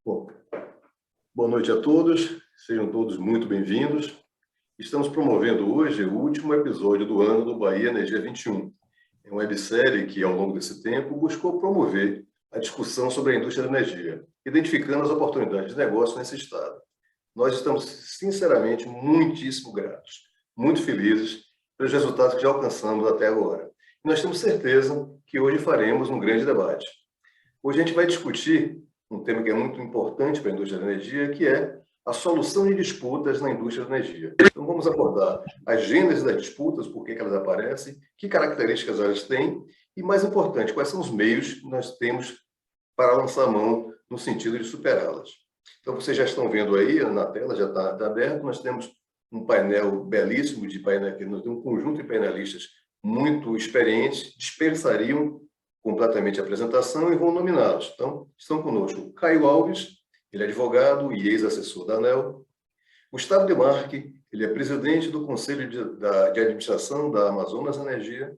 Bom, boa noite a todos, sejam todos muito bem-vindos. Estamos promovendo hoje o último episódio do ano do Bahia Energia 21. É uma websérie que, ao longo desse tempo, buscou promover a discussão sobre a indústria da energia, identificando as oportunidades de negócio nesse estado. Nós estamos, sinceramente, muitíssimo gratos, muito felizes pelos resultados que já alcançamos até agora. E nós temos certeza que hoje faremos um grande debate. Hoje a gente vai discutir um tema que é muito importante para a indústria da energia, que é a solução de disputas na indústria da energia. Então, vamos abordar as gêneses das disputas, por que elas aparecem, que características elas têm e, mais importante, quais são os meios que nós temos para lançar a mão no sentido de superá-las. Então, vocês já estão vendo aí na tela, já está aberto, nós temos um painel belíssimo de painel, aqui, nós temos um conjunto de painelistas muito experientes, dispensariam completamente a apresentação e vou nominá-los. Então, estão conosco Caio Alves, ele é advogado e ex-assessor da ANEEL. Gustavo Demarque, ele é presidente do Conselho de Administração da Amazonas Energia.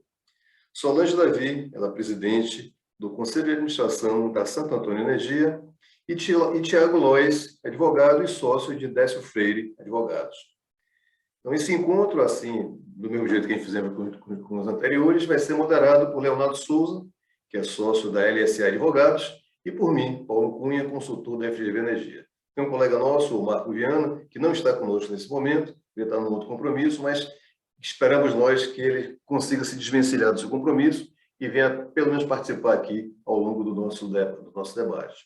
Solange Davi, ela é presidente do Conselho de Administração da Santo Antônio Energia. E Tiago Lois, advogado e sócio de Décio Freire, advogados. Então, esse encontro, assim, do mesmo jeito que a gente fizemos com os anteriores, vai ser moderado por Leonardo Souza, que é sócio da LSA Advogados, e por mim, Paulo Cunha, consultor da FGV Energia. Tem um colega nosso, o Marco Viana, que não está conosco nesse momento, ele está num outro compromisso, mas esperamos nós que ele consiga se desvencilhar do seu compromisso e venha, pelo menos, participar aqui ao longo do nosso debate.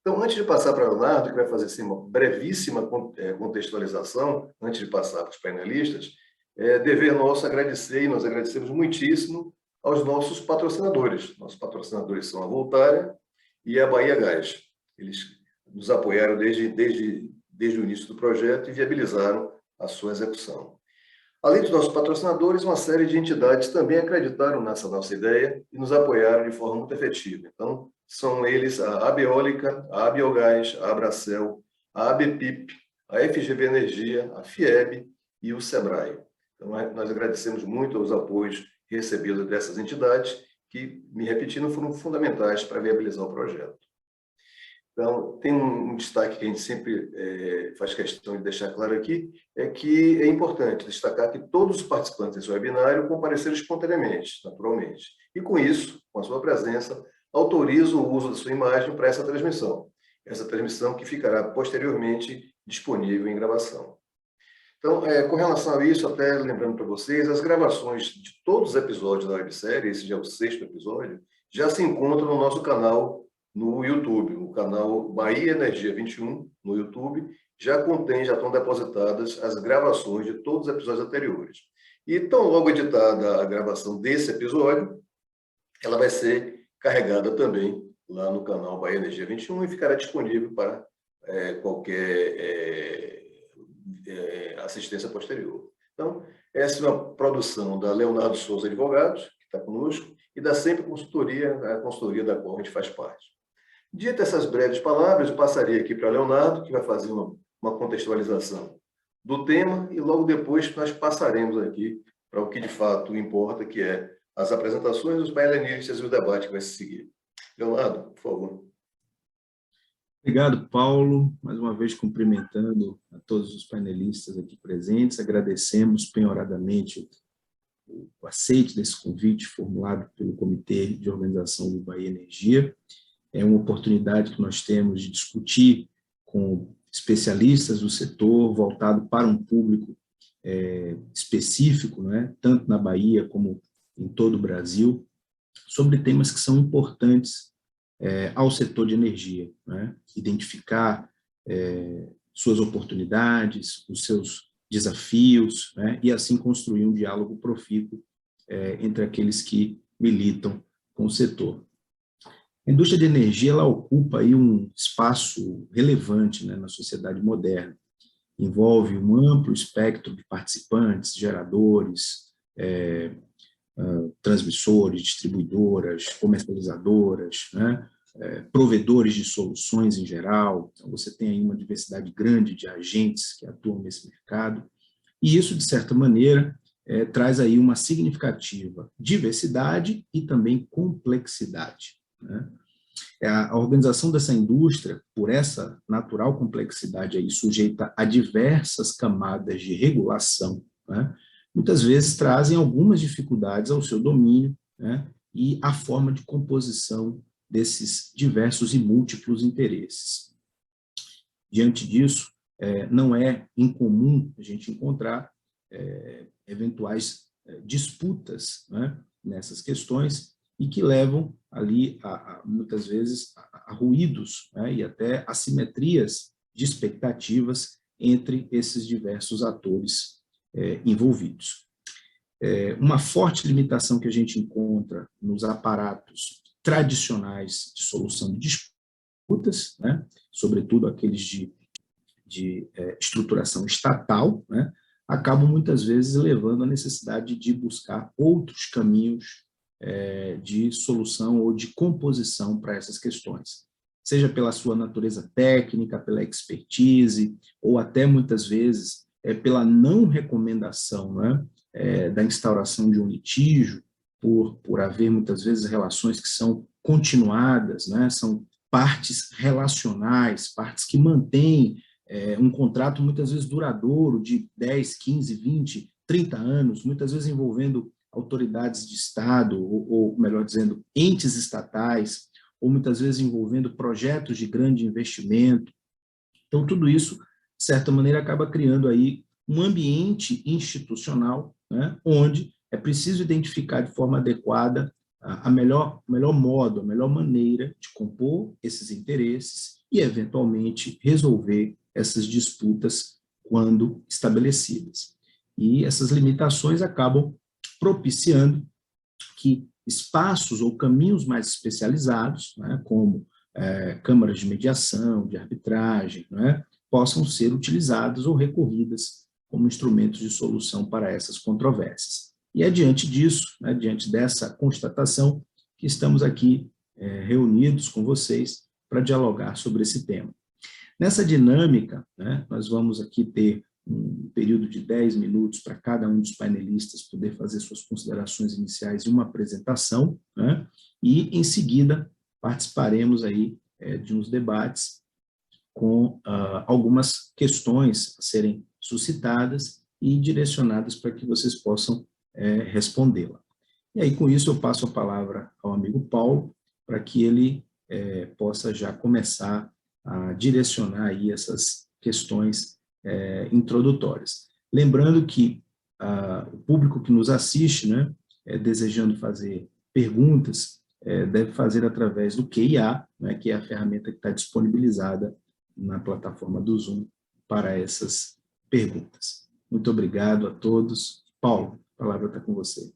Então, antes de passar para o Leonardo, que vai fazer assim, uma brevíssima contextualização, antes de passar para os painelistas, é dever nosso agradecer, e nós agradecemos muitíssimo aos nossos patrocinadores. Nossos patrocinadores são a Voltaria e a Bahia Gás. Eles nos apoiaram desde o início do projeto e viabilizaram a sua execução. Além dos nossos patrocinadores, uma série de entidades também acreditaram nessa nossa ideia e nos apoiaram de forma muito efetiva. Então, são eles a Abeólica, a Abiogás, a Abracel, a ABPIP, a FGV Energia, a FIEB e o SEBRAE. Então, nós agradecemos muito aos apoios recebidos dessas entidades, que, me repetindo, foram fundamentais para viabilizar o projeto. Então, tem um destaque que a gente sempre faz questão de deixar claro aqui, é que é importante destacar que todos os participantes desse webinário compareceram espontaneamente, naturalmente. E, com isso, com a sua presença, autorizam o uso da sua imagem para essa transmissão. Essa transmissão que ficará posteriormente disponível em gravação. Então, com relação a isso, até lembrando para vocês, as gravações de todos os episódios da websérie, esse já é o 6º episódio, já se encontram no nosso canal no YouTube, o canal Bahia Energia 21, no YouTube, já estão depositadas as gravações de todos os episódios anteriores. E tão logo editada a gravação desse episódio, ela vai ser carregada também lá no canal Bahia Energia 21 e ficará disponível para qualquer assistência posterior. Então, essa é uma produção da Leonardo Souza Advogados, que está conosco, e da Sempre Consultoria, a consultoria da qual a gente faz parte. Dito essas breves palavras, eu passaria aqui para Leonardo, que vai fazer uma contextualização do tema, e logo depois nós passaremos aqui para o que de fato importa, que é as apresentações dos painelistas e o debate que vai se seguir. Leonardo, por favor. Obrigado, Paulo. Mais uma vez cumprimentando a todos os painelistas aqui presentes. Agradecemos penhoradamente o aceite desse convite formulado pelo Comitê de Organização do Bahia Energia. É uma oportunidade que nós temos de discutir com especialistas do setor, voltado para um público específico, né, tanto na Bahia como em todo o Brasil, sobre temas que são importantes ao setor de energia, né? Identificar suas oportunidades, os seus desafios, né? E assim construir um diálogo profícuo entre aqueles que militam com o setor. A indústria de energia ela ocupa aí um espaço relevante, né, na sociedade moderna. Envolve um amplo espectro de participantes, geradores, transmissores, distribuidoras, comercializadoras, né? Provedores de soluções em geral. Então, você tem aí uma diversidade grande de agentes que atuam nesse mercado, e isso, de certa maneira, traz aí uma significativa diversidade e também complexidade, né? A organização dessa indústria, por essa natural complexidade aí, sujeita a diversas camadas de regulação, né, muitas vezes trazem algumas dificuldades ao seu domínio, né, e à forma de composição desses diversos e múltiplos interesses. Diante disso, não é incomum a gente encontrar eventuais disputas, né, nessas questões, e que levam ali, muitas vezes, a ruídos, né, e até assimetrias de expectativas entre esses diversos atores envolvidos. Uma forte limitação que a gente encontra nos aparatos tradicionais de solução de disputas, né, sobretudo aqueles de estruturação estatal, né, acabam muitas vezes levando à necessidade de buscar outros caminhos de solução ou de composição para essas questões, seja pela sua natureza técnica, pela expertise, ou até muitas vezes pela não recomendação, né, da instauração de um litígio, por haver muitas vezes relações que são continuadas, né, são partes relacionais, partes que mantêm um contrato muitas vezes duradouro de 10, 15, 20, 30 anos, muitas vezes envolvendo autoridades de Estado, ou melhor dizendo, entes estatais, ou muitas vezes envolvendo projetos de grande investimento. Então, tudo isso, de certa maneira, acaba criando aí um ambiente institucional, né, onde é preciso identificar de forma adequada a melhor modo, a melhor maneira de compor esses interesses e, eventualmente, resolver essas disputas quando estabelecidas. E essas limitações acabam propiciando que espaços ou caminhos mais especializados, né, como câmaras de mediação, de arbitragem, né, possam ser utilizadas ou recorridas como instrumentos de solução para essas controvérsias. E é diante disso, né, diante dessa constatação, que estamos aqui reunidos com vocês para dialogar sobre esse tema. Nessa dinâmica, né, nós vamos aqui ter um período de 10 minutos para cada um dos painelistas poder fazer suas considerações iniciais e uma apresentação, né, e, em seguida, participaremos aí de uns debates com algumas questões a serem suscitadas e direcionadas para que vocês possam respondê-la. E aí, com isso, eu passo a palavra ao amigo Paulo, para que ele possa já começar a direcionar aí essas questões introdutórias. Lembrando que o público que nos assiste, né, desejando fazer perguntas, deve fazer através do Q&A, né, que é a ferramenta que está disponibilizada na plataforma do Zoom para essas perguntas. Muito obrigado a todos. Paulo, a palavra está com você.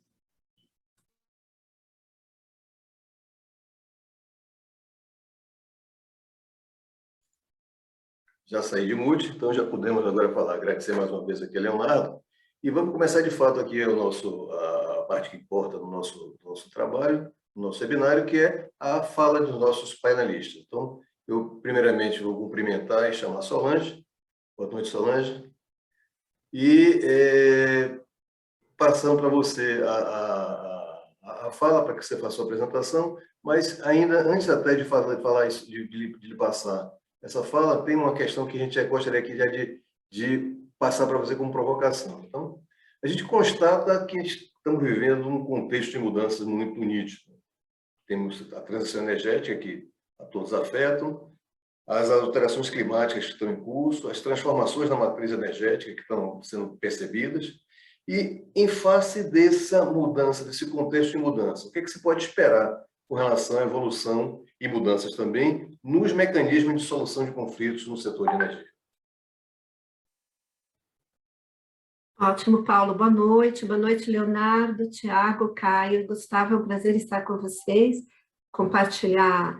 Já saí de mute, então já podemos agora falar. Agradecer mais uma vez aqui a Leonardo. E vamos começar de fato aqui a parte que importa no nosso trabalho, no nosso webinário, que é a fala dos nossos painelistas. Então, eu primeiramente vou cumprimentar e chamar a Solange. Boa noite, Solange. E passando para você a fala, para que você faça a sua apresentação, mas ainda, antes até de falar isso, de lhe passar essa fala, tem uma questão que a gente gostaria aqui já de passar para você como provocação. Então, a gente constata que estamos vivendo um contexto de mudanças muito nítido. Temos a transição energética que a todos afetam, as alterações climáticas que estão em curso, as transformações na matriz energética que estão sendo percebidas, e em face dessa mudança, desse contexto de mudança, o que se pode esperar com relação à evolução e mudanças também nos mecanismos de solução de conflitos no setor de energia? Ótimo, Paulo. Boa noite, Leonardo, Tiago, Caio, Gustavo. É um prazer estar com vocês, compartilhar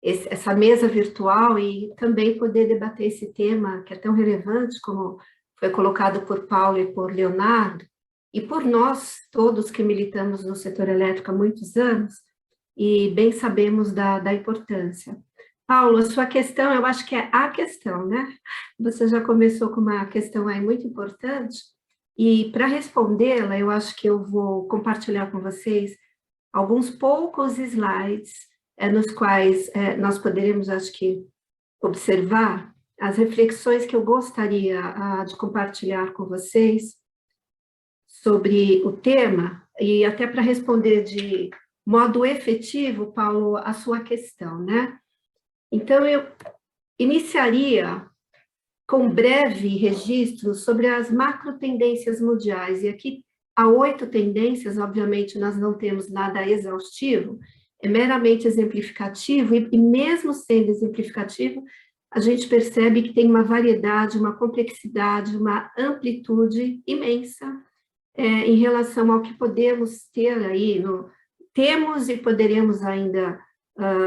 essa mesa virtual e também poder debater esse tema que é tão relevante, como foi colocado por Paulo e por Leonardo, e por nós todos que militamos no setor elétrico há muitos anos, e bem sabemos da importância. Paulo, a sua questão, eu acho que é a questão, né? Você já começou com uma questão aí muito importante, e para respondê-la, eu acho que eu vou compartilhar com vocês alguns poucos slides nos quais nós poderemos, acho que, observar as reflexões que eu gostaria de compartilhar com vocês sobre o tema, e até para responder de modo efetivo, Paulo, a sua questão, né? Então, eu iniciaria com um breve registro sobre as macro tendências mundiais, e aqui há 8 tendências, obviamente nós não temos nada exaustivo, é meramente exemplificativo, e mesmo sendo exemplificativo, a gente percebe que tem uma variedade, uma complexidade, uma amplitude imensa em relação ao que podemos ter aí, temos e poderemos ainda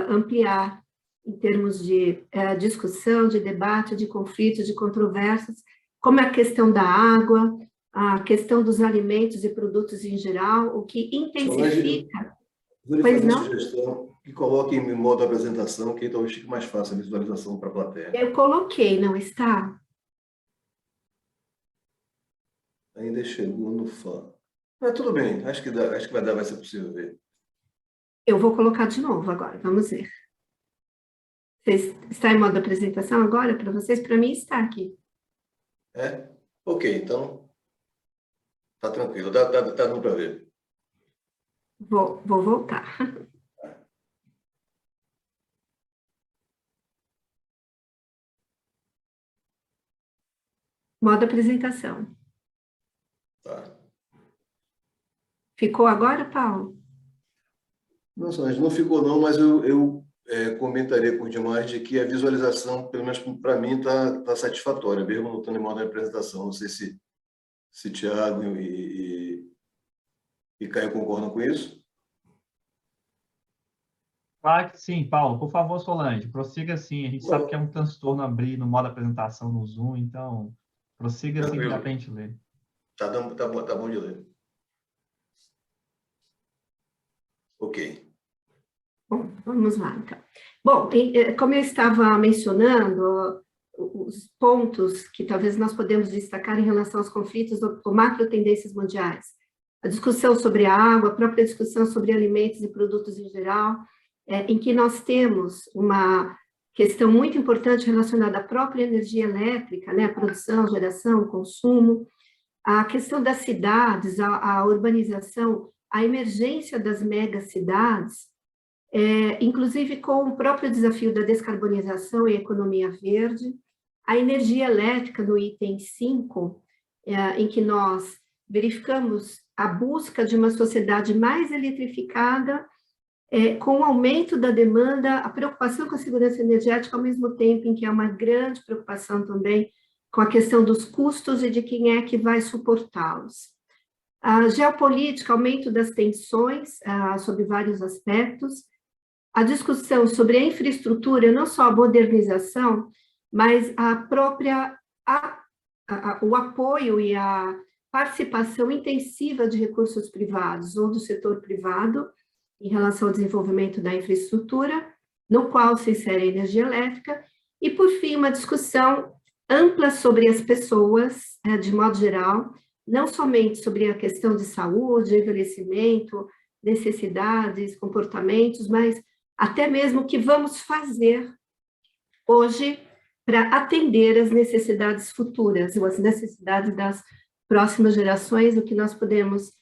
ampliar em termos de discussão, de debate, de conflitos, de controvérsias, como a questão da água, a questão dos alimentos e produtos em geral, o que intensifica... Vou lhe fazer uma sugestão que coloque em modo apresentação, que talvez fique mais fácil a visualização para a plateia. Eu coloquei, não está? Ainda chegou no fã. Mas tudo bem, acho que vai ser possível ver. Eu vou colocar de novo agora, vamos ver. Está em modo apresentação agora para vocês? Para mim está aqui. Ok, então tá tranquilo, dá dando para ver. Vou voltar. Modo apresentação. Tá. Ficou agora, Paulo? Não, Solange, não ficou não, mas eu comentaria por demais de que a visualização, pelo menos para mim, tá satisfatória, mesmo não estando em modo de apresentação. Não sei se Tiago e Caio concordam com isso. Claro que sim, Paulo. Por favor, Solange, prossiga assim. A gente sabe que é um transtorno abrir no modo apresentação no Zoom, então prossiga assim que dá para a gente ler. Tá bom de ler. Ok. Bom, vamos lá, então. Bom, como eu estava mencionando, os pontos que talvez nós podemos destacar em relação aos conflitos ou macro tendências mundiais. A discussão sobre a água, a própria discussão sobre alimentos e produtos em geral, em que nós temos uma questão muito importante relacionada à própria energia elétrica, né, a produção, geração, consumo, a questão das cidades, a urbanização, a emergência das megacidades, inclusive com o próprio desafio da descarbonização e economia verde, a energia elétrica no item 5, em que nós verificamos a busca de uma sociedade mais eletrificada, com o aumento da demanda, a preocupação com a segurança energética, ao mesmo tempo em que há uma grande preocupação também com a questão dos custos e de quem é que vai suportá-los. A geopolítica, aumento das tensões sobre vários aspectos, a discussão sobre a infraestrutura, não só a modernização, mas a própria, o apoio e a participação intensiva de recursos privados ou do setor privado em relação ao desenvolvimento da infraestrutura, no qual se insere a energia elétrica, e, por fim, uma discussão ampla sobre as pessoas, de modo geral, não somente sobre a questão de saúde, envelhecimento, necessidades, comportamentos, mas até mesmo o que vamos fazer hoje para atender às necessidades futuras, ou às necessidades das próximas gerações, o que nós podemos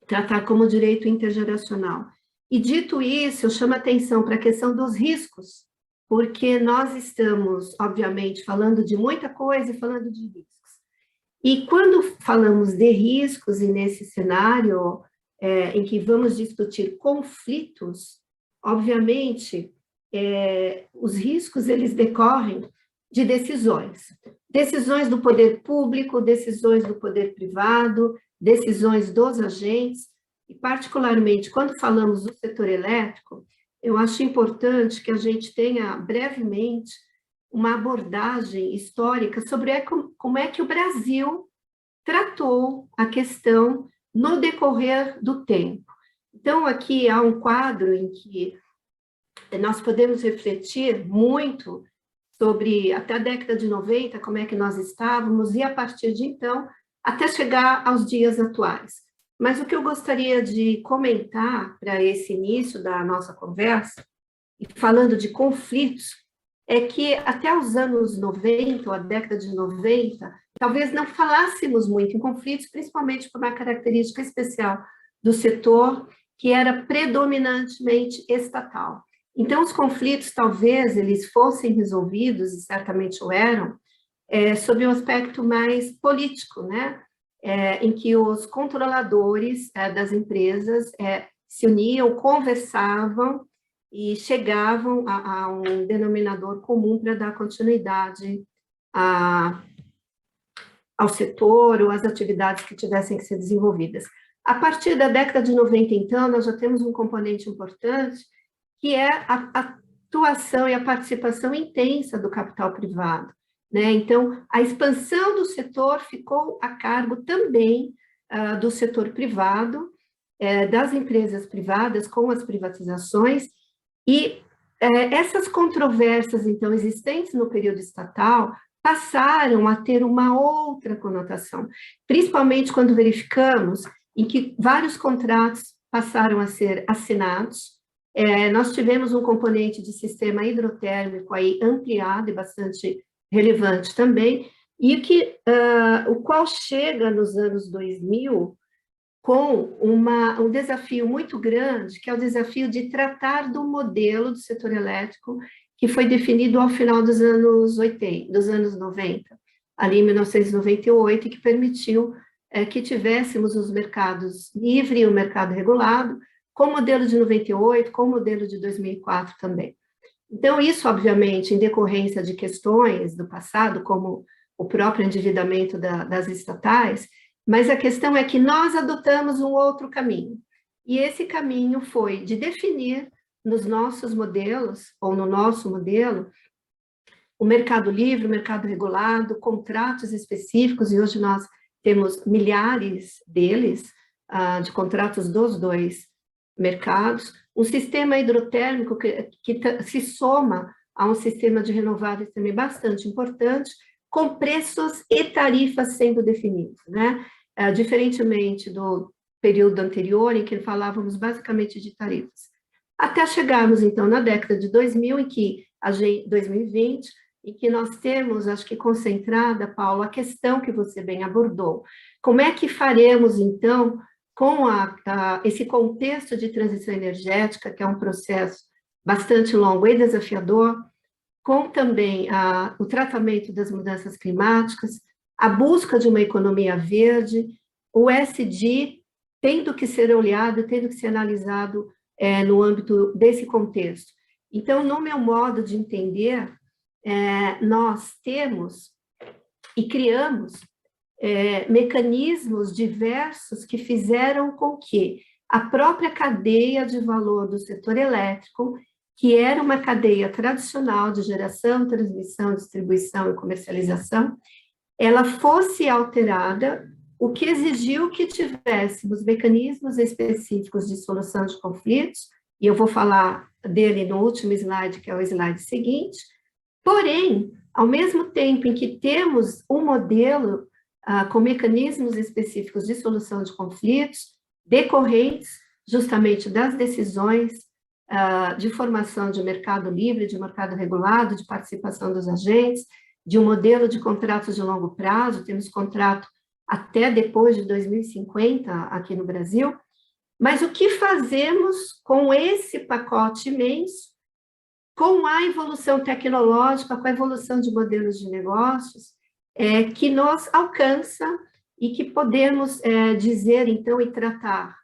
tratar como direito intergeracional. E dito isso, eu chamo a atenção para a questão dos riscos, porque nós estamos, obviamente, falando de muita coisa e falando de riscos. E quando falamos de riscos, e nesse cenário em que vamos discutir conflitos, obviamente, os riscos, eles decorrem de decisões. Decisões do poder público, decisões do poder privado, decisões dos agentes, e particularmente quando falamos do setor elétrico, eu acho importante que a gente tenha brevemente uma abordagem histórica sobre como é que o Brasil tratou a questão no decorrer do tempo. Então, aqui há um quadro em que nós podemos refletir muito sobre, até a década de 90, como é que nós estávamos, e a partir de então, até chegar aos dias atuais. Mas o que eu gostaria de comentar para esse início da nossa conversa e falando de conflitos, é que até os anos 90, ou a década de 90, talvez não falássemos muito em conflitos, principalmente por uma característica especial do setor, que era predominantemente estatal. Então, os conflitos, talvez, eles fossem resolvidos, e certamente o eram, sob um aspecto mais político, né? Em que os controladores das empresas se uniam, conversavam e chegavam a um denominador comum para dar continuidade ao setor ou às atividades que tivessem que ser desenvolvidas. A partir da década de 90, então, nós já temos um componente importante, que é a atuação e a participação intensa do capital privado, né? Então, a expansão do setor ficou a cargo também do setor privado, das empresas privadas com as privatizações, e essas controvérsias, então, existentes no período estatal, passaram a ter uma outra conotação, principalmente quando verificamos em que vários contratos passaram a ser assinados. Nós tivemos um componente de sistema hidrotérmico aí ampliado e bastante relevante também, e o qual chega nos anos 2000 com um desafio muito grande, que é o desafio de tratar do modelo do setor elétrico que foi definido ao final dos anos 80, dos anos 90, ali em 1998, e que permitiu que tivéssemos os mercados livre e o mercado regulado, com o modelo de 98, com o modelo de 2004 também. Então, isso, obviamente, em decorrência de questões do passado, como o próprio endividamento das estatais, mas a questão é que nós adotamos um outro caminho, e esse caminho foi de definir nos nossos modelos, ou no nosso modelo, o mercado livre, o mercado regulado, contratos específicos, e hoje nós temos milhares deles, de contratos dos dois mercados, um sistema hidrotérmico que se soma a um sistema de renováveis também bastante importante, com preços e tarifas sendo definidos, né? Diferentemente do período anterior, em que falávamos basicamente de tarifas. Até chegarmos, então, na década de 2000, 2020, em que nós temos, acho que concentrada, Paulo, a questão que você bem abordou. Como é que faremos, então, com esse contexto de transição energética, que é um processo bastante longo e desafiador, com também o tratamento das mudanças climáticas, a busca de uma economia verde, o ESG tendo que ser olhado, tendo que ser analisado no âmbito desse contexto. Então, no meu modo de entender, nós temos e criamos mecanismos diversos que fizeram com que a própria cadeia de valor do setor elétrico, que era uma cadeia tradicional de geração, transmissão, distribuição e comercialização, ela fosse alterada, o que exigiu que tivéssemos mecanismos específicos de solução de conflitos, e eu vou falar dele no último slide, que é o slide seguinte, porém, ao mesmo tempo em que temos um modelo com mecanismos específicos de solução de conflitos, decorrentes justamente das decisões de formação de mercado livre, de mercado regulado, de participação dos agentes, de um modelo de contratos de longo prazo, temos contrato até depois de 2050 aqui no Brasil, mas o que fazemos com esse pacote imenso, com a evolução tecnológica, com a evolução de modelos de negócios, que nos alcança e que podemos dizer, então, e tratar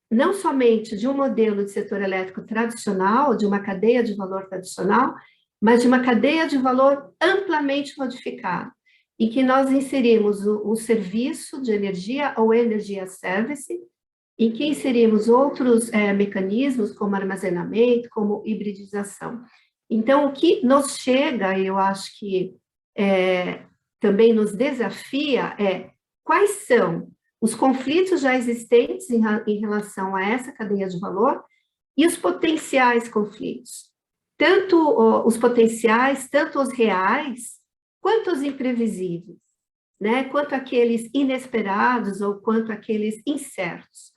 não somente de um modelo de setor elétrico tradicional, de uma cadeia de valor tradicional, mas de uma cadeia de valor amplamente modificada, em que nós inserimos o serviço de energia ou energia service, em que inserimos outros mecanismos, como armazenamento, como hibridização. Então, o que nos chega, eu acho que também nos desafia, quais são os conflitos já existentes em relação a essa cadeia de valor e os potenciais conflitos. Tanto os potenciais, tanto os reais, quanto os imprevisíveis, né? Quanto aqueles inesperados ou quanto aqueles incertos.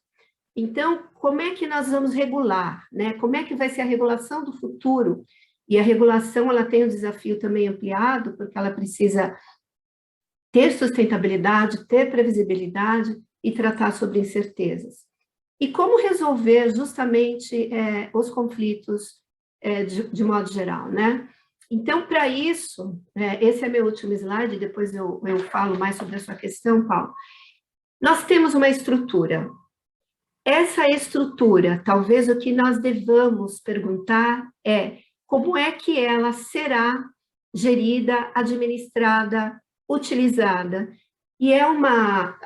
Então, como é que nós vamos regular, né? Como é que vai ser a regulação do futuro? E a regulação, ela tem um desafio também ampliado, porque ela precisa ter sustentabilidade, ter previsibilidade e tratar sobre incertezas. E como resolver justamente os conflitos de modo geral, né? Então, para isso, esse é meu último slide, depois eu falo mais sobre a sua questão, Paulo. Nós temos uma estrutura. Essa estrutura, talvez o que nós devamos perguntar é como é que ela será gerida, administrada, utilizada. E é uma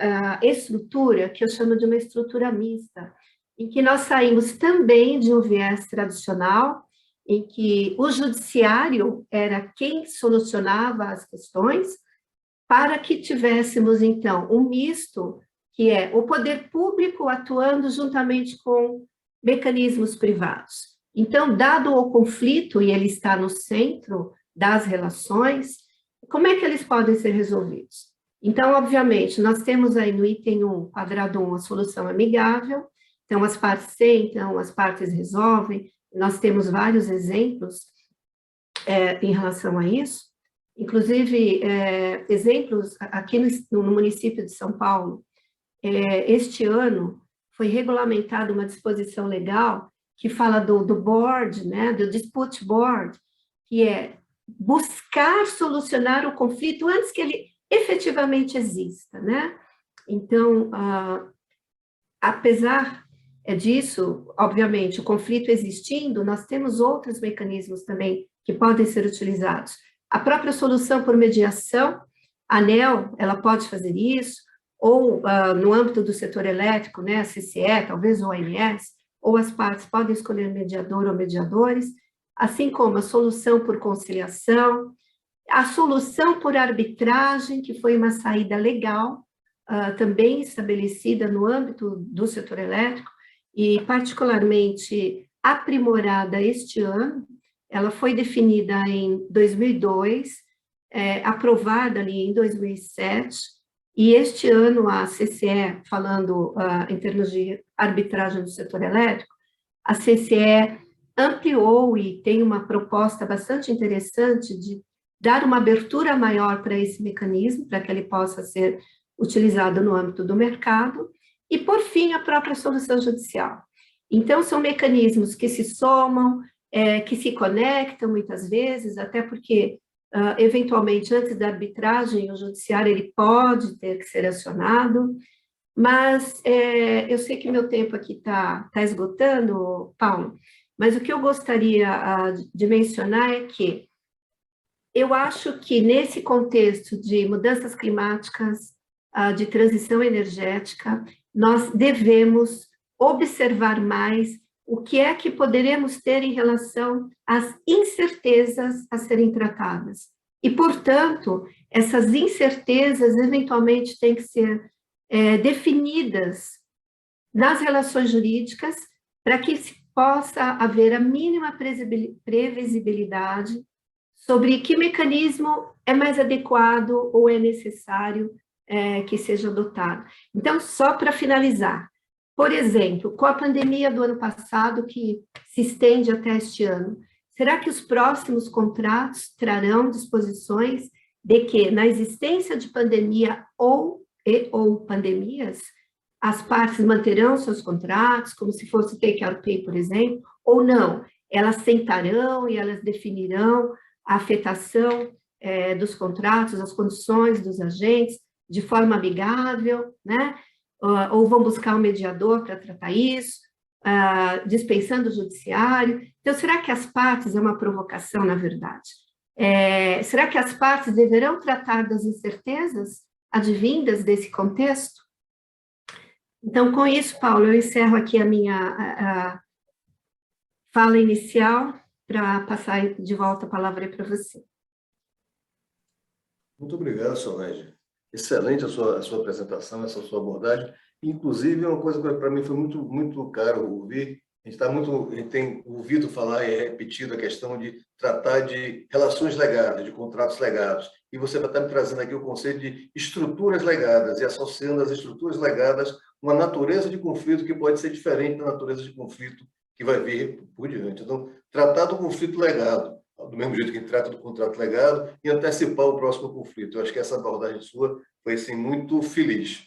estrutura que eu chamo de uma estrutura mista, em que nós saímos também de um viés tradicional, em que o judiciário era quem solucionava as questões, para que tivéssemos, então, um misto, que é o poder público atuando juntamente com mecanismos privados. Então, dado o conflito, e ele está no centro das relações, como é que eles podem ser resolvidos? Então, obviamente, nós temos aí no item 1, quadrado 1, a solução amigável, então as partes sentam, as partes resolvem, nós temos vários exemplos em relação a isso, inclusive exemplos aqui no município de São Paulo. Este ano foi regulamentada uma disposição legal que fala do board, né, do dispute board, que é buscar solucionar o conflito antes que ele efetivamente exista, né? Então, apesar disso, obviamente, o conflito existindo, nós temos outros mecanismos também que podem ser utilizados. A própria solução por mediação, a ANEEL, ela pode fazer isso, ou no âmbito do setor elétrico, né, a CCE, talvez o ANS, ou as partes podem escolher mediador ou mediadores, assim como a solução por conciliação, a solução por arbitragem, que foi uma saída legal, também estabelecida no âmbito do setor elétrico, e particularmente aprimorada este ano. Ela foi definida em 2002, aprovada ali em 2007, e este ano a CCE, falando em termos de arbitragem do setor elétrico, a CCE ampliou e tem uma proposta bastante interessante de dar uma abertura maior para esse mecanismo, para que ele possa ser utilizado no âmbito do mercado, e, por fim, a própria solução judicial. Então, são mecanismos que se somam, que se conectam muitas vezes, até porque, eventualmente, antes da arbitragem, o judiciário ele pode ter que ser acionado, mas eu sei que meu tempo aqui está esgotando, Paulo, mas o que eu gostaria de mencionar é que eu acho que nesse contexto de mudanças climáticas, de transição energética, nós devemos observar mais o que é que poderemos ter em relação às incertezas a serem tratadas. E, portanto, essas incertezas eventualmente têm que ser definidas nas relações jurídicas para que se possa haver a mínima previsibilidade sobre que mecanismo é mais adequado ou é necessário que seja adotado. Então, só para finalizar, por exemplo, com a pandemia do ano passado, que se estende até este ano, será que os próximos contratos trarão disposições de que, na existência de pandemia ou pandemias, as partes manterão seus contratos, como se fosse take or pay, por exemplo, ou não? Elas sentarão e elas definirão a afetação dos contratos, as condições dos agentes, de forma amigável, né? Ou vão buscar um mediador para tratar isso, dispensando o judiciário. Então, será que as partes, é uma provocação, na verdade, será que as partes deverão tratar das incertezas advindas desse contexto? Então, com isso, Paulo, eu encerro aqui a minha fala inicial para passar de volta a palavra para você. Muito obrigado, Solange. Excelente a sua apresentação, essa sua abordagem. Inclusive, uma coisa que para mim foi muito caro ouvir, a gente tem ouvido falar e repetido a questão de tratar de relações legadas, de contratos legados. E você vai estar me trazendo aqui o conceito de estruturas legadas e associando as estruturas legadas uma natureza de conflito que pode ser diferente da natureza de conflito que vai vir por diante. Então, tratar do conflito legado, do mesmo jeito que a gente trata do contrato legado, e antecipar o próximo conflito. Eu acho que essa abordagem sua foi assim, muito feliz.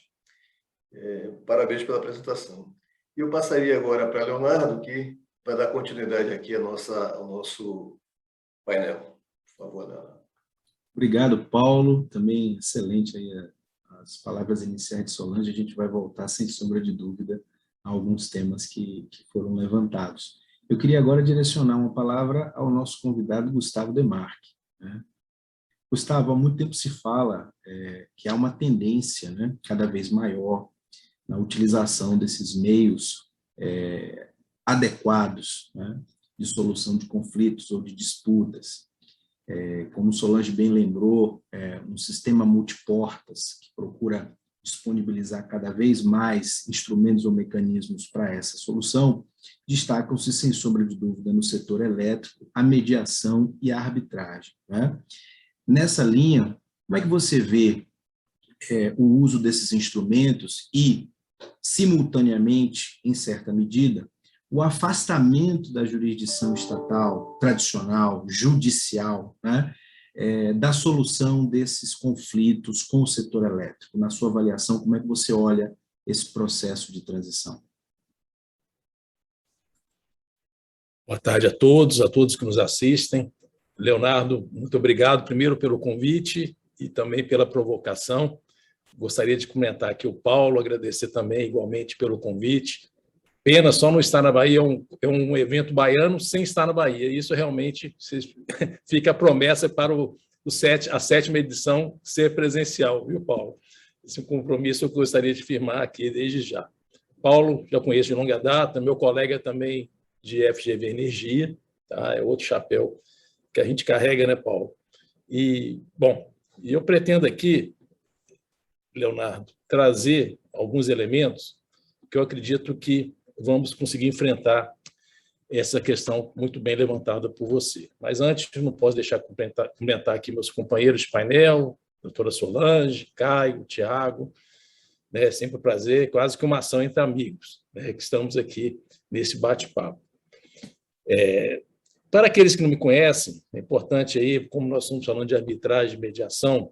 Parabéns pela apresentação. E eu passaria agora para Leonardo, que vai dar continuidade aqui ao nosso painel. Por favor, Leonardo. Obrigado, Paulo. Também excelente aí as palavras iniciais de Solange. A gente vai voltar, sem sombra de dúvida, a alguns temas que foram levantados. Eu queria agora direcionar uma palavra ao nosso convidado, Gustavo Demarque, né? Gustavo, há muito tempo se fala que há uma tendência, né, cada vez maior na utilização desses meios adequados, né, de solução de conflitos ou de disputas. Como Solange bem lembrou, um sistema multiportas que procura disponibilizar cada vez mais instrumentos ou mecanismos para essa solução, destacam-se, sem sombra de dúvida, no setor elétrico, a mediação e a arbitragem, né? Nessa linha, como é que você vê o uso desses instrumentos e, simultaneamente, em certa medida, o afastamento da jurisdição estatal, tradicional, judicial, né, da solução desses conflitos com o setor elétrico? Na sua avaliação, como é que você olha esse processo de transição? Boa tarde a todos que nos assistem. Leonardo, muito obrigado, primeiro, pelo convite e também pela provocação. Gostaria de comentar aqui o Paulo, agradecer também, igualmente, pelo convite. Pena só não estar na Bahia, é um evento baiano sem estar na Bahia. Isso realmente fica a promessa para a 7ª edição ser presencial, viu, Paulo? Esse é um compromisso que eu gostaria de firmar aqui desde já. Paulo, já conheço de longa data, meu colega também de FGV Energia, tá? É outro chapéu que a gente carrega, né, Paulo? E, bom, eu pretendo aqui, Leonardo, trazer alguns elementos que eu acredito que vamos conseguir enfrentar essa questão muito bem levantada por você. Mas antes, não posso deixar de cumprimentar aqui meus companheiros de painel, doutora Solange, Caio, Tiago, né? Sempre um prazer, quase que uma ação entre amigos, né, que estamos aqui nesse bate-papo. Para aqueles que não me conhecem, é importante aí, como nós estamos falando de arbitragem e mediação,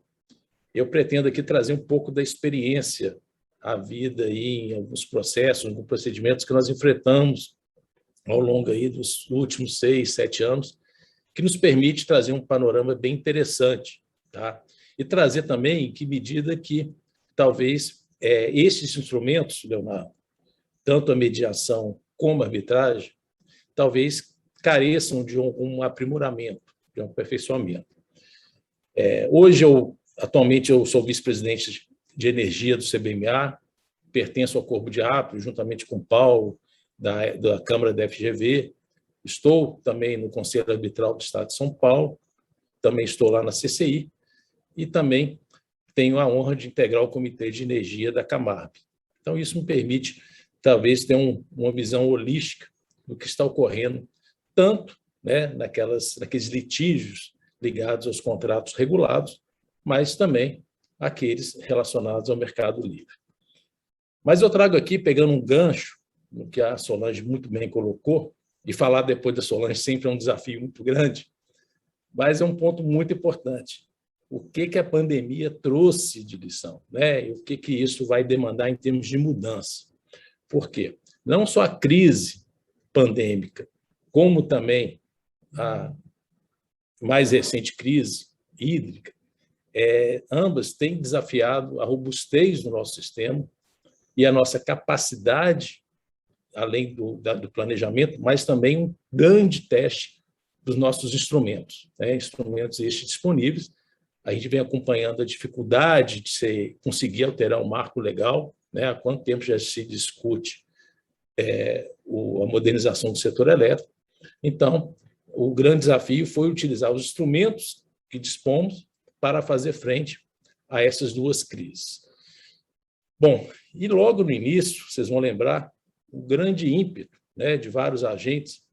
eu pretendo aqui trazer um pouco da experiência à vida aí em alguns processos, alguns procedimentos que nós enfrentamos ao longo aí dos últimos 6, 7 anos, que nos permite trazer um panorama bem interessante, tá? E trazer também em que medida que talvez esses instrumentos, Leonardo, tanto a mediação como a arbitragem, talvez careçam de um aprimoramento, de um aperfeiçoamento. Atualmente, eu sou vice-presidente de energia do CBMA, pertenço ao Corpo de Árbitros, juntamente com o Paulo, da Câmara da FGV. Estou também no Conselho Arbitral do Estado de São Paulo, também estou lá na CCI, e também tenho a honra de integrar o Comitê de Energia da Camarb. Então, isso me permite, talvez, ter uma visão holística do que está ocorrendo, tanto, né, naqueles litígios ligados aos contratos regulados, mas também aqueles relacionados ao mercado livre. Mas eu trago aqui, pegando um gancho, no que a Solange muito bem colocou, e falar depois da Solange sempre é um desafio muito grande, mas é um ponto muito importante. O que a pandemia trouxe de lição, né? E o que isso vai demandar em termos de mudança. Por quê? Não só a crise pandêmica, como também a mais recente crise hídrica, ambas têm desafiado a robustez do nosso sistema e a nossa capacidade, além do planejamento, mas também um grande teste dos nossos instrumentos, né? Instrumentos estes disponíveis. A gente vem acompanhando a dificuldade de conseguir alterar o marco legal, né? Há quanto tempo já se discute a modernização do setor elétrico. Então, o grande desafio foi utilizar os instrumentos que dispomos para fazer frente a essas duas crises. Bom, e logo no início, vocês vão lembrar, o grande ímpeto né, de vários agentes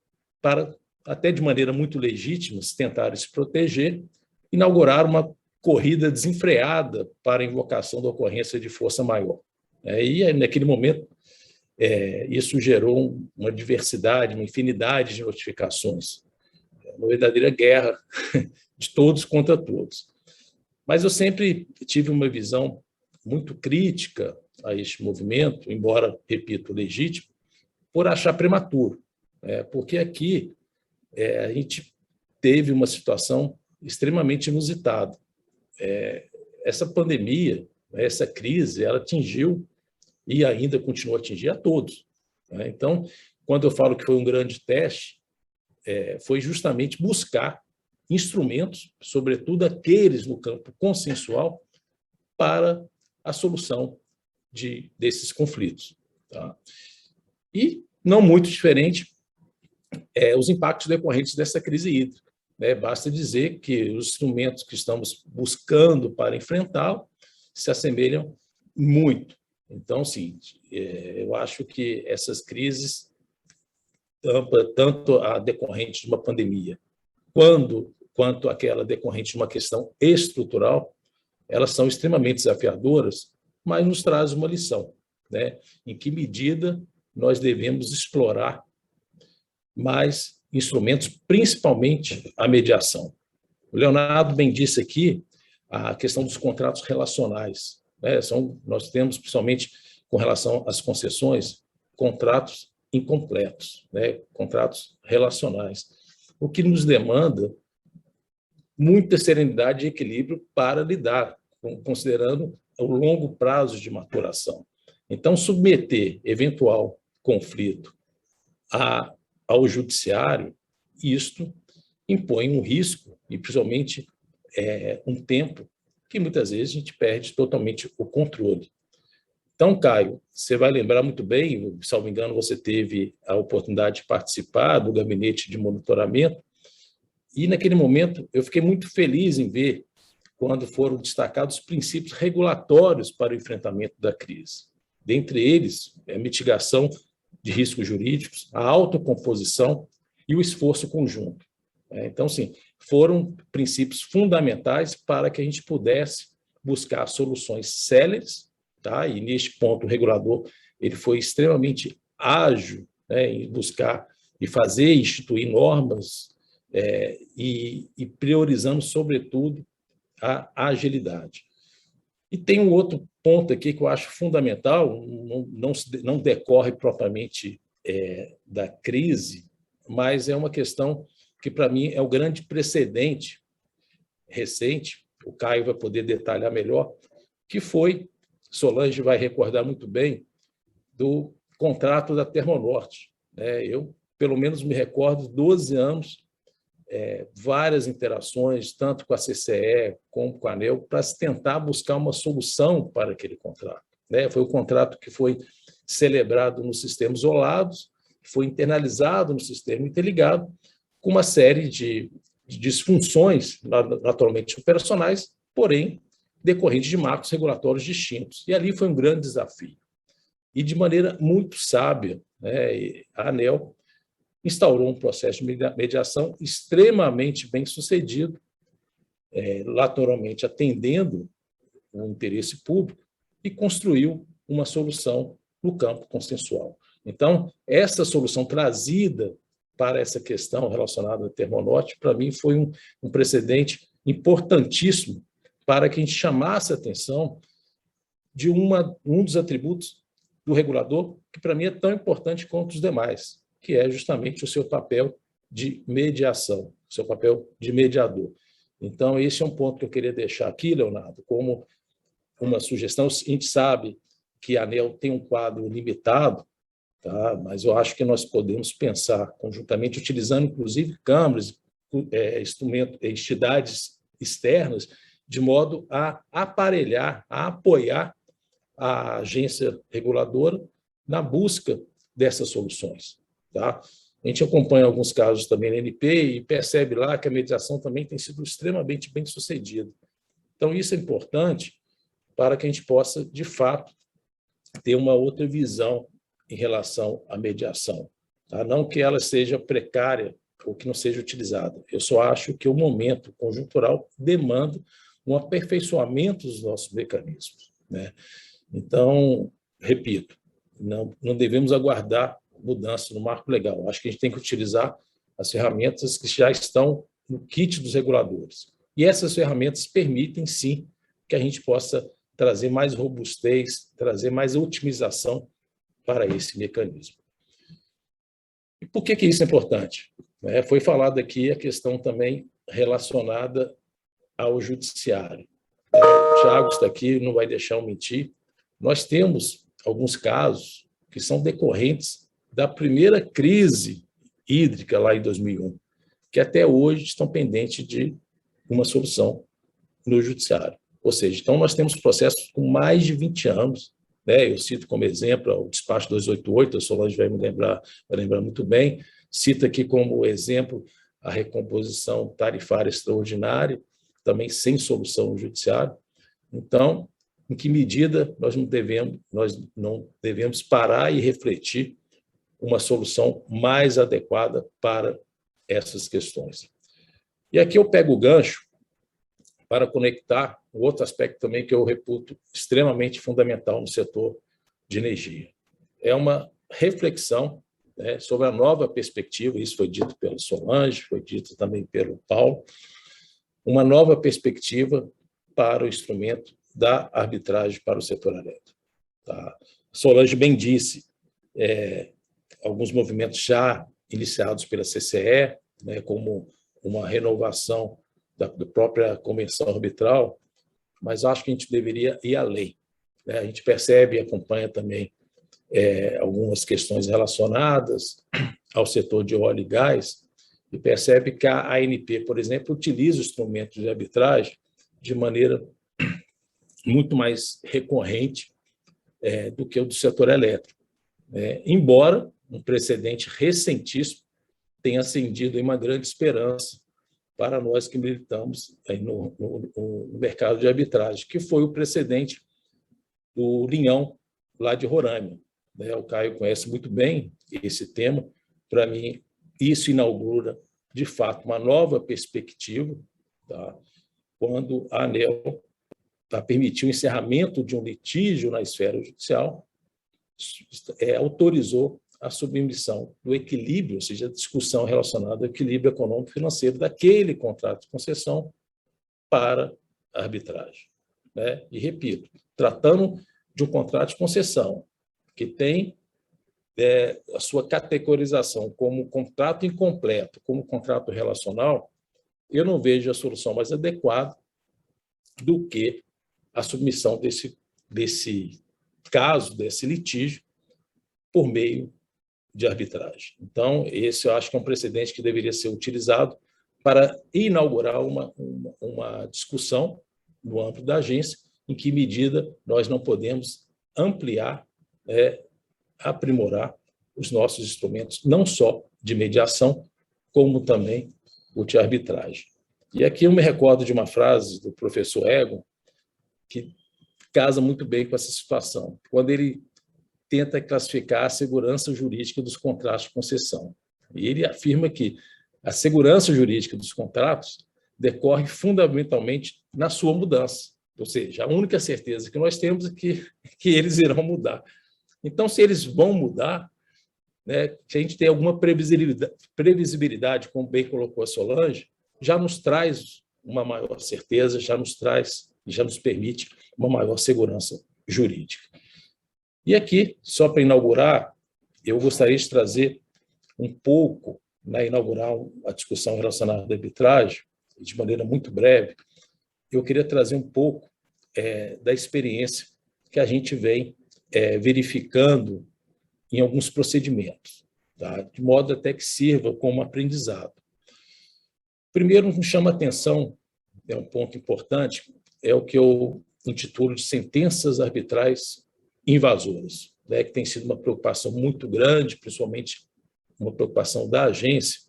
para, até de maneira muito legítima, tentarem se proteger, inaugurar uma corrida desenfreada para a invocação da ocorrência de força maior. E, naquele momento, isso gerou uma diversidade, uma infinidade de notificações, uma verdadeira guerra de todos contra todos. Mas eu sempre tive uma visão muito crítica a este movimento, embora, repito, legítimo, por achar prematuro, porque aqui a gente teve uma situação extremamente inusitada. Essa pandemia, essa crise, ela atingiu e ainda continua a atingir a todos. Então, quando eu falo que foi um grande teste, foi justamente buscar instrumentos, sobretudo aqueles no campo consensual, para a solução desses conflitos. Tá? E, não muito diferente, os impactos decorrentes dessa crise hídrica. Basta dizer que os instrumentos que estamos buscando para enfrentá-lo se assemelham muito. Então, sim, eu acho que essas crises, tanto a decorrente de uma pandemia, quanto aquela decorrente de uma questão estrutural, elas são extremamente desafiadoras, mas nos traz uma lição, em que medida nós devemos explorar mais instrumentos, principalmente a mediação. O Leonardo bem disse aqui a questão dos contratos relacionais. Nós temos, principalmente com relação às concessões, contratos incompletos, contratos relacionais, o que nos demanda muita serenidade e equilíbrio para lidar, considerando o longo prazo de maturação. Então, submeter eventual conflito ao judiciário, isto impõe um risco e, principalmente, um tempo que muitas vezes a gente perde totalmente o controle. Então, Caio, você vai lembrar muito bem, salvo engano, você teve a oportunidade de participar do gabinete de monitoramento, e naquele momento eu fiquei muito feliz em ver quando foram destacados os princípios regulatórios para o enfrentamento da crise. Dentre eles, a mitigação de riscos jurídicos, a autocomposição e o esforço conjunto. Então, sim, foram princípios fundamentais para que a gente pudesse buscar soluções céleres, tá? E neste ponto o regulador ele foi extremamente ágil, em buscar e fazer, instituir normas e priorizando, sobretudo, a agilidade. E tem um outro ponto aqui que eu acho fundamental, não decorre propriamente da crise, mas é uma questão que, para mim, é o grande precedente recente, o Caio vai poder detalhar melhor, que foi, Solange vai recordar muito bem, do contrato da Termonorte. Eu, pelo menos, me recordo, 12 anos, várias interações, tanto com a CCE como com a ANEEL, para se tentar buscar uma solução para aquele contrato. Foi o contrato que foi celebrado no sistema isolados, foi internalizado no sistema interligado, com uma série de disfunções, naturalmente operacionais, porém decorrentes de marcos regulatórios distintos. E ali foi um grande desafio. E, de maneira muito sábia, a ANEEL instaurou um processo de mediação extremamente bem sucedido, naturalmente atendendo o interesse público, e construiu uma solução no campo consensual. Então, essa solução trazida para essa questão relacionada ao Termonorte, para mim, foi um precedente importantíssimo para que a gente chamasse a atenção de um dos atributos do regulador, que para mim é tão importante quanto os demais, que é justamente o seu papel de mediação, o seu papel de mediador. Então, esse é um ponto que eu queria deixar aqui, Leonardo, como uma sugestão. A gente sabe que a ANEEL tem um quadro limitado, tá? Mas eu acho que nós podemos pensar conjuntamente, utilizando, inclusive, câmaras, entidades externas, de modo a aparelhar, a apoiar a agência reguladora na busca dessas soluções. Tá? A gente acompanha alguns casos também na NP e percebe lá que a mediação também tem sido extremamente bem sucedida. Então, isso é importante para que a gente possa, de fato, ter uma outra visão em relação à mediação. tá? Não que ela seja precária ou que não seja utilizada. Eu só acho que o momento conjuntural demanda um aperfeiçoamento dos nossos mecanismos, né? Então, repito, não devemos aguardar mudança no marco legal. Acho que a gente tem que utilizar as ferramentas que já estão no kit dos reguladores. E essas ferramentas permitem, sim, que a gente possa trazer mais robustez, trazer mais otimização para esse mecanismo. E por que isso é importante? Foi falado aqui a questão também relacionada ao judiciário. O Thiago está aqui, não vai deixar eu mentir. Nós temos alguns casos que são decorrentes da primeira crise hídrica lá em 2001, que até hoje estão pendentes de uma solução no judiciário. Ou seja, então nós temos processos com mais de 20 anos, né? Eu cito como exemplo o despacho 288, a Solange vai lembrar muito bem, cito aqui como exemplo a recomposição tarifária extraordinária, também sem solução no judiciário. Então, em que medida nós não devemos parar e refletir uma solução mais adequada para essas questões? E aqui eu pego o gancho para conectar um outro aspecto também que eu reputo extremamente fundamental no setor de energia. É uma reflexão, né, sobre a nova perspectiva, isso foi dito pelo Solange, foi dito também pelo Paulo, uma nova perspectiva para o instrumento da arbitragem para o setor elétrico. Tá? Solange bem disse, alguns movimentos já iniciados pela CCE, né, como uma renovação da própria convenção arbitral, mas acho que a gente deveria ir além, né? A gente percebe e acompanha também algumas questões relacionadas ao setor de óleo e gás, e percebe que a ANP, por exemplo, utiliza o instrumento de arbitragem de maneira muito mais recorrente do que o do setor elétrico. Embora um precedente recentíssimo tenha acendido uma grande esperança para nós que militamos aí no mercado de arbitragem, que foi o precedente do Linhão, lá de Roraima. O Caio conhece muito bem esse tema. Para mim, isso inaugura, de fato, uma nova perspectiva, tá? Quando a ANEEL permitiu o encerramento de um litígio na esfera judicial, autorizou a submissão do equilíbrio, ou seja, a discussão relacionada ao equilíbrio econômico-financeiro daquele contrato de concessão para a arbitragem, né? E, repito, tratando de um contrato de concessão que tem a sua categorização como contrato incompleto, como contrato relacional, eu não vejo a solução mais adequada do que a submissão desse caso, desse litígio, por meio de arbitragem. Então, esse eu acho que é um precedente que deveria ser utilizado para inaugurar uma discussão no âmbito da agência, em que medida nós não podemos ampliar, aprimorar os nossos instrumentos, não só de mediação, como também o de arbitragem. E aqui eu me recordo de uma frase do professor Egon, que casa muito bem com essa situação, quando ele tenta classificar a segurança jurídica dos contratos de concessão. E ele afirma que a segurança jurídica dos contratos decorre fundamentalmente na sua mudança. Ou seja, a única certeza que nós temos é que eles irão mudar. Então, se eles vão mudar, né, se a gente tem alguma previsibilidade, como bem colocou a Solange, já nos traz uma maior certeza, já nos permite uma maior segurança jurídica. E aqui, só para inaugurar, eu gostaria de trazer um pouco, inaugurar a discussão relacionada à arbitragem, de maneira muito breve, eu queria trazer um pouco da experiência que a gente vem verificando em alguns procedimentos, tá? De modo até que sirva como aprendizado. Primeiro, nos chama a atenção, um ponto importante, é o que eu intitulo de sentenças arbitrais invasoras, né, que tem sido uma preocupação muito grande, principalmente uma preocupação da agência.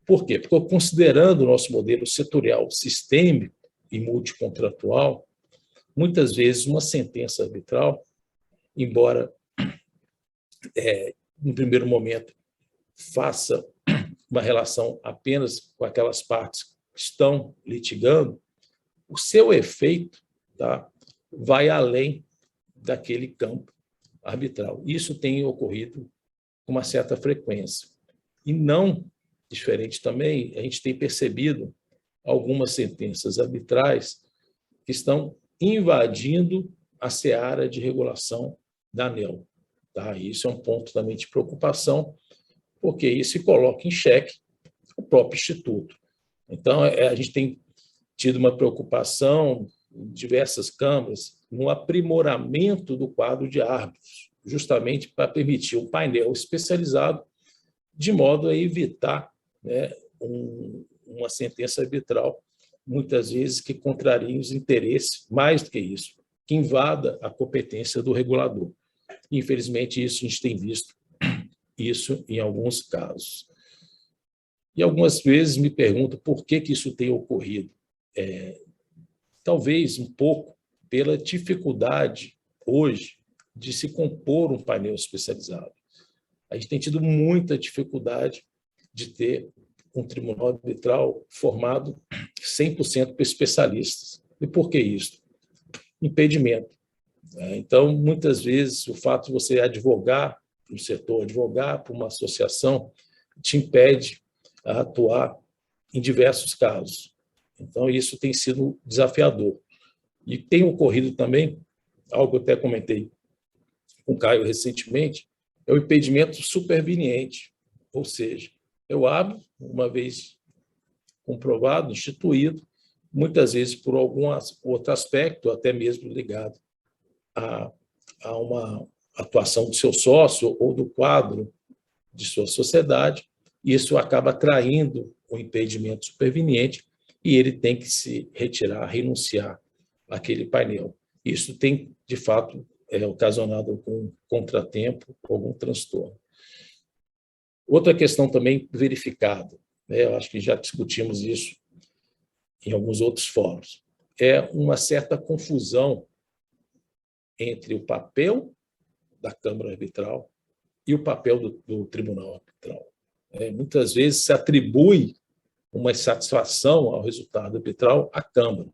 Por quê? Porque, considerando o nosso modelo setorial, sistêmico e multicontratual, muitas vezes uma sentença arbitral, embora no primeiro momento, faça uma relação apenas com aquelas partes que estão litigando, o seu efeito, tá, vai além daquele campo arbitral. Isso tem ocorrido com uma certa frequência. E não diferente também, a gente tem percebido algumas sentenças arbitrais que estão invadindo a seara de regulação da ANEEL. Tá? Isso é um ponto também de preocupação, porque isso coloca em xeque o próprio Instituto. Então, a gente tem tido uma preocupação em diversas câmaras no aprimoramento do quadro de árbitros, justamente para permitir um painel especializado, de modo a evitar, né, uma sentença arbitral, muitas vezes que contraria os interesses, mais do que isso, que invada a competência do regulador. Infelizmente, isso a gente tem visto isso em alguns casos. E algumas vezes me pergunto por que isso tem ocorrido. Talvez um pouco pela dificuldade hoje de se compor um painel especializado. A gente tem tido muita dificuldade de ter um tribunal arbitral formado 100% por especialistas. E por que isso? Impedimento. Então, muitas vezes, o fato de você advogar no setor, advogar para uma associação, te impede a atuar em diversos casos. Então, isso tem sido desafiador. E tem ocorrido também, algo que eu até comentei com o Caio recentemente, é o impedimento superveniente, ou seja, eu abro, uma vez comprovado, instituído, muitas vezes por algum outro aspecto, até mesmo ligado a uma atuação do seu sócio ou do quadro de sua sociedade, isso acaba atraindo o impedimento superveniente e ele tem que se retirar, renunciar àquele painel. Isso tem, de fato, ocasionado algum contratempo, algum transtorno. Outra questão também verificada, né, eu acho que já discutimos isso em alguns outros fóruns, é uma certa confusão entre o papel da Câmara Arbitral e o papel do Tribunal Arbitral. Muitas vezes se atribui uma insatisfação ao resultado arbitral à Câmara,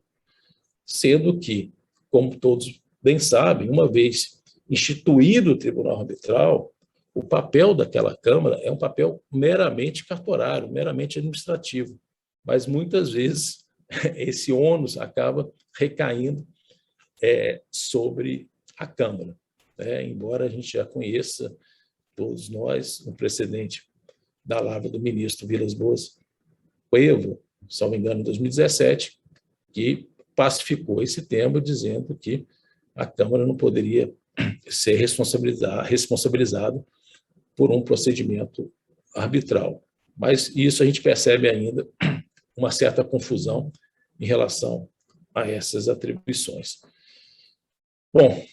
sendo que, como todos bem sabem, uma vez instituído o Tribunal Arbitral, o papel daquela Câmara é um papel meramente cartorário, meramente administrativo, mas muitas vezes esse ônus acaba recaindo sobre a Câmara. Embora a gente já conheça, todos nós, o precedente da lavra do ministro Vilas Boas Coelho, se não me engano, em 2017, que pacificou esse tema, dizendo que a Câmara não poderia ser responsabilizada por um procedimento arbitral. Mas isso a gente percebe ainda uma certa confusão em relação a essas atribuições. Bom,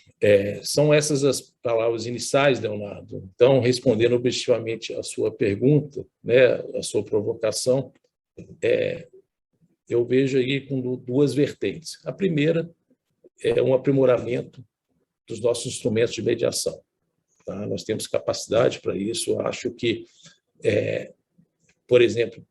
são essas as palavras iniciais, Leonardo. Então, respondendo objetivamente à sua pergunta, né, a sua provocação, eu vejo aí com duas vertentes. A primeira é um aprimoramento dos nossos instrumentos de mediação. Tá? Nós temos capacidade para isso. Eu acho que, por exemplo,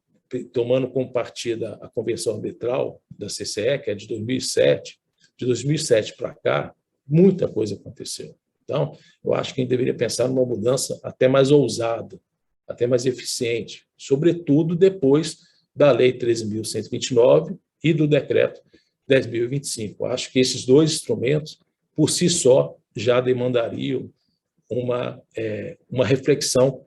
tomando como partida a Convenção Arbitral da CCE, que é de 2007 para cá, muita coisa aconteceu. Então, eu acho que a gente deveria pensar numa mudança até mais ousada, até mais eficiente, sobretudo depois da Lei 13.129 e do Decreto 10.025. Eu acho que esses dois instrumentos, por si só, já demandariam uma reflexão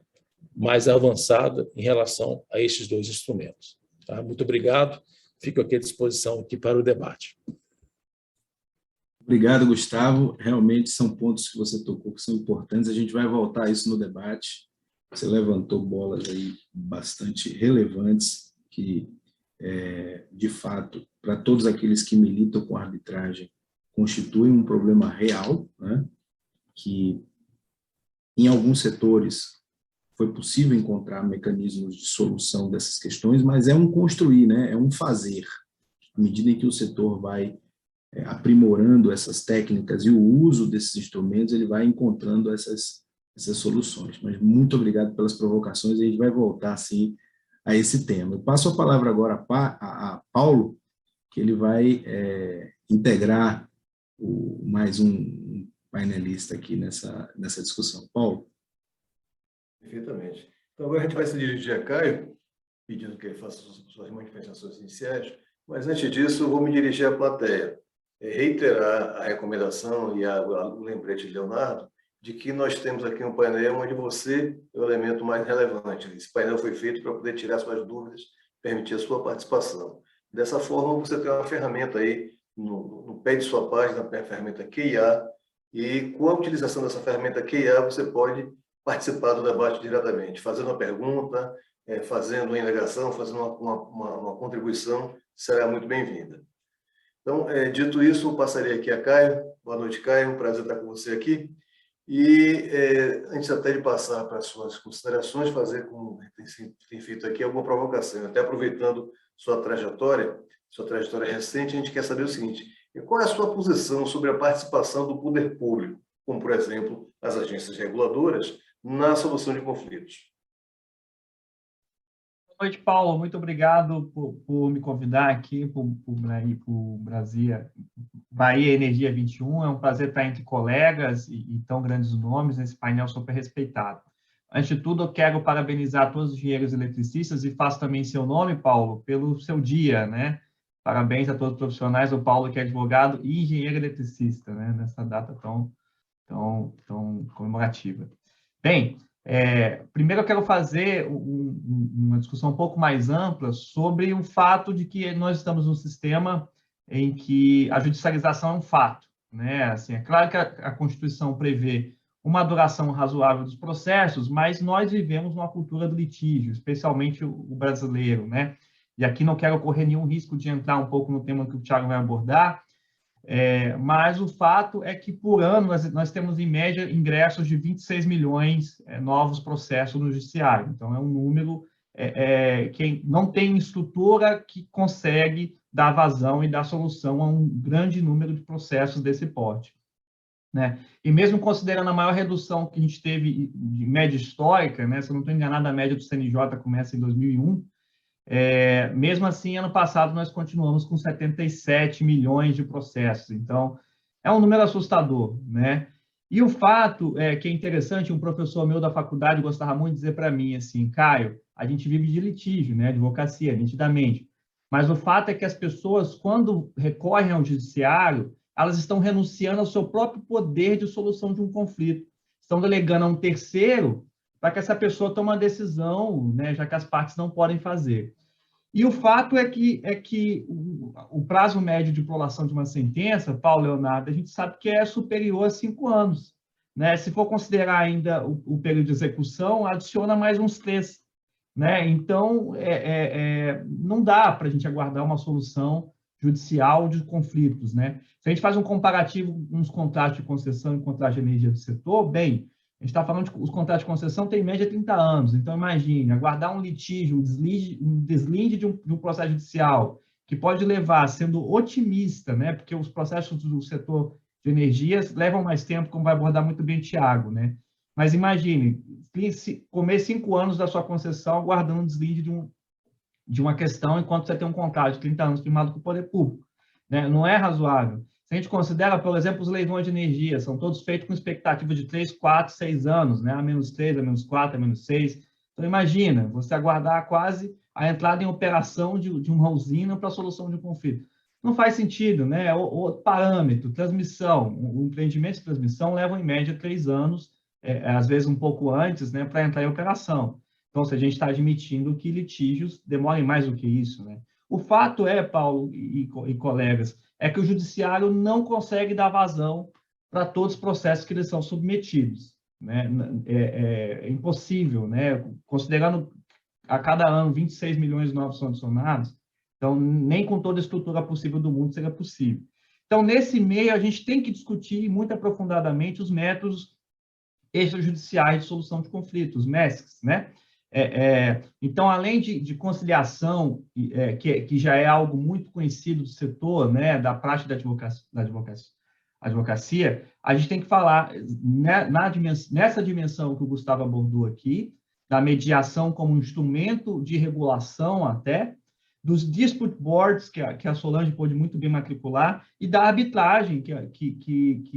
mais avançada em relação a esses dois instrumentos. Tá? Muito obrigado. Fico aqui à disposição aqui para o debate. Obrigado, Gustavo. Realmente são pontos que você tocou que são importantes. A gente vai voltar a isso no debate. Você levantou bolas aí bastante relevantes que, de fato, para todos aqueles que militam com a arbitragem, constituem um problema real, né? Que, em alguns setores, foi possível encontrar mecanismos de solução dessas questões, mas é um construir, né? É um fazer. À medida em que o setor vai aprimorando essas técnicas e o uso desses instrumentos, ele vai encontrando essas essas soluções. Mas muito obrigado pelas provocações, a gente vai voltar, sim, a esse tema. Eu passo a palavra agora a Paulo, que ele vai integrar mais um painelista aqui nessa discussão. Paulo. Perfeitamente. Então, agora a gente vai se dirigir a Caio, pedindo que ele faça suas manifestações iniciais, mas antes disso, eu vou me dirigir à plateia. Reiterar a recomendação e o lembrete de Leonardo de que nós temos aqui um painel onde você é o elemento mais relevante. Esse painel foi feito para poder tirar suas dúvidas, permitir a sua participação. Dessa forma, você tem uma ferramenta aí no pé de sua página, a ferramenta QIA, e com a utilização dessa ferramenta QIA, você pode participar do debate diretamente, fazendo uma pergunta, fazendo uma indagação, fazendo uma contribuição, será muito bem-vinda. Então, dito isso, eu passaria aqui a Caio. Boa noite, Caio, um prazer estar com você aqui. E, antes até de passar para as suas considerações, fazer, como tem feito aqui, alguma provocação. Até aproveitando sua trajetória recente, a gente quer saber o seguinte: qual é a sua posição sobre a participação do poder público, como, por exemplo, as agências reguladoras, na solução de conflitos? Boa noite, Paulo. Muito obrigado por me convidar aqui para o Bahia Energia 21. É um prazer estar entre colegas e tão grandes nomes nesse painel super respeitado. Antes de tudo, eu quero parabenizar todos os engenheiros eletricistas e faço também seu nome, Paulo, pelo seu dia, né? Parabéns a todos os profissionais, o Paulo, que é advogado e engenheiro eletricista, né? Nessa data tão comemorativa. Bem, primeiro eu quero fazer uma discussão um pouco mais ampla sobre o fato de que nós estamos num sistema em que a judicialização é um fato, né? Assim, é claro que a Constituição prevê uma duração razoável dos processos, mas nós vivemos uma cultura do litígio, especialmente o brasileiro, né? E aqui não quero correr nenhum risco de entrar um pouco no tema que o Thiago vai abordar, mas o fato é que, por ano, nós temos, em média, ingressos de 26 milhões novos processos no judiciário. Então, é um número que não tem estrutura que consegue dar vazão e dar solução a um grande número de processos desse porte, né? E mesmo considerando a maior redução que a gente teve de média histórica, né? Se eu não estou enganado, a média do CNJ começa em 2001, mesmo assim, ano passado, nós continuamos com 77 milhões de processos. Então, é um número assustador, né? E o fato que é interessante, um professor meu da faculdade gostava muito de dizer para mim assim: Caio, a gente vive de litígio, né? Advocacia, nitidamente. Mas o fato é que as pessoas, quando recorrem ao judiciário, elas estão renunciando ao seu próprio poder de solução de um conflito. Estão delegando a um terceiro para que essa pessoa tome uma decisão, né, já que as partes não podem fazer. E o fato é que o prazo médio de prolação de uma sentença, Paulo, Leonardo, a gente sabe que é superior a 5 anos. Né? Se for considerar ainda o período de execução, adiciona mais uns 3. Né? Então, não dá para a gente aguardar uma solução judicial de conflitos. Né? Se a gente faz um comparativo com os contratos de concessão e contratos de energia do setor, bem, a gente está falando que os contratos de concessão têm em média 30 anos. Então, imagine, aguardar um litígio, um deslinde de um processo judicial, que pode levar, sendo otimista, né? Porque os processos do setor de energias levam mais tempo, como vai abordar muito bem o Thiago, né? Mas imagine, comer 5 anos da sua concessão aguardando um deslinde de uma questão, enquanto você tem um contrato de 30 anos firmado com o poder público. Né? Não é razoável. Se a gente considera, por exemplo, os leilões de energia, são todos feitos com expectativa de 3, 4, 6 anos, né? A-3, A-4, A-6. Então, imagina, você aguardar quase a entrada em operação de uma usina para a solução de um conflito. Não faz sentido, né? Outro parâmetro, transmissão. O empreendimento de transmissão leva, em média, 3 anos, às vezes um pouco antes, né, para entrar em operação. Então, se a gente está admitindo que litígios demorem mais do que isso, né? O fato é, Paulo e colegas, é que o judiciário não consegue dar vazão para todos os processos que eles são submetidos. Né? É impossível, né? Considerando a cada ano 26 milhões de novos são adicionados, então nem com toda a estrutura possível do mundo seria possível. Então, nesse meio, a gente tem que discutir muito aprofundadamente os métodos extrajudiciais de solução de conflitos, MESCs, né? Então, além de conciliação, que já é algo muito conhecido do setor, né, da prática da advocacia, advocacia, a gente tem que falar nessa dimensão que o Gustavo abordou aqui, da mediação como instrumento de regulação até, dos dispute boards, que a Solange pôde muito bem matricular, e da arbitragem, que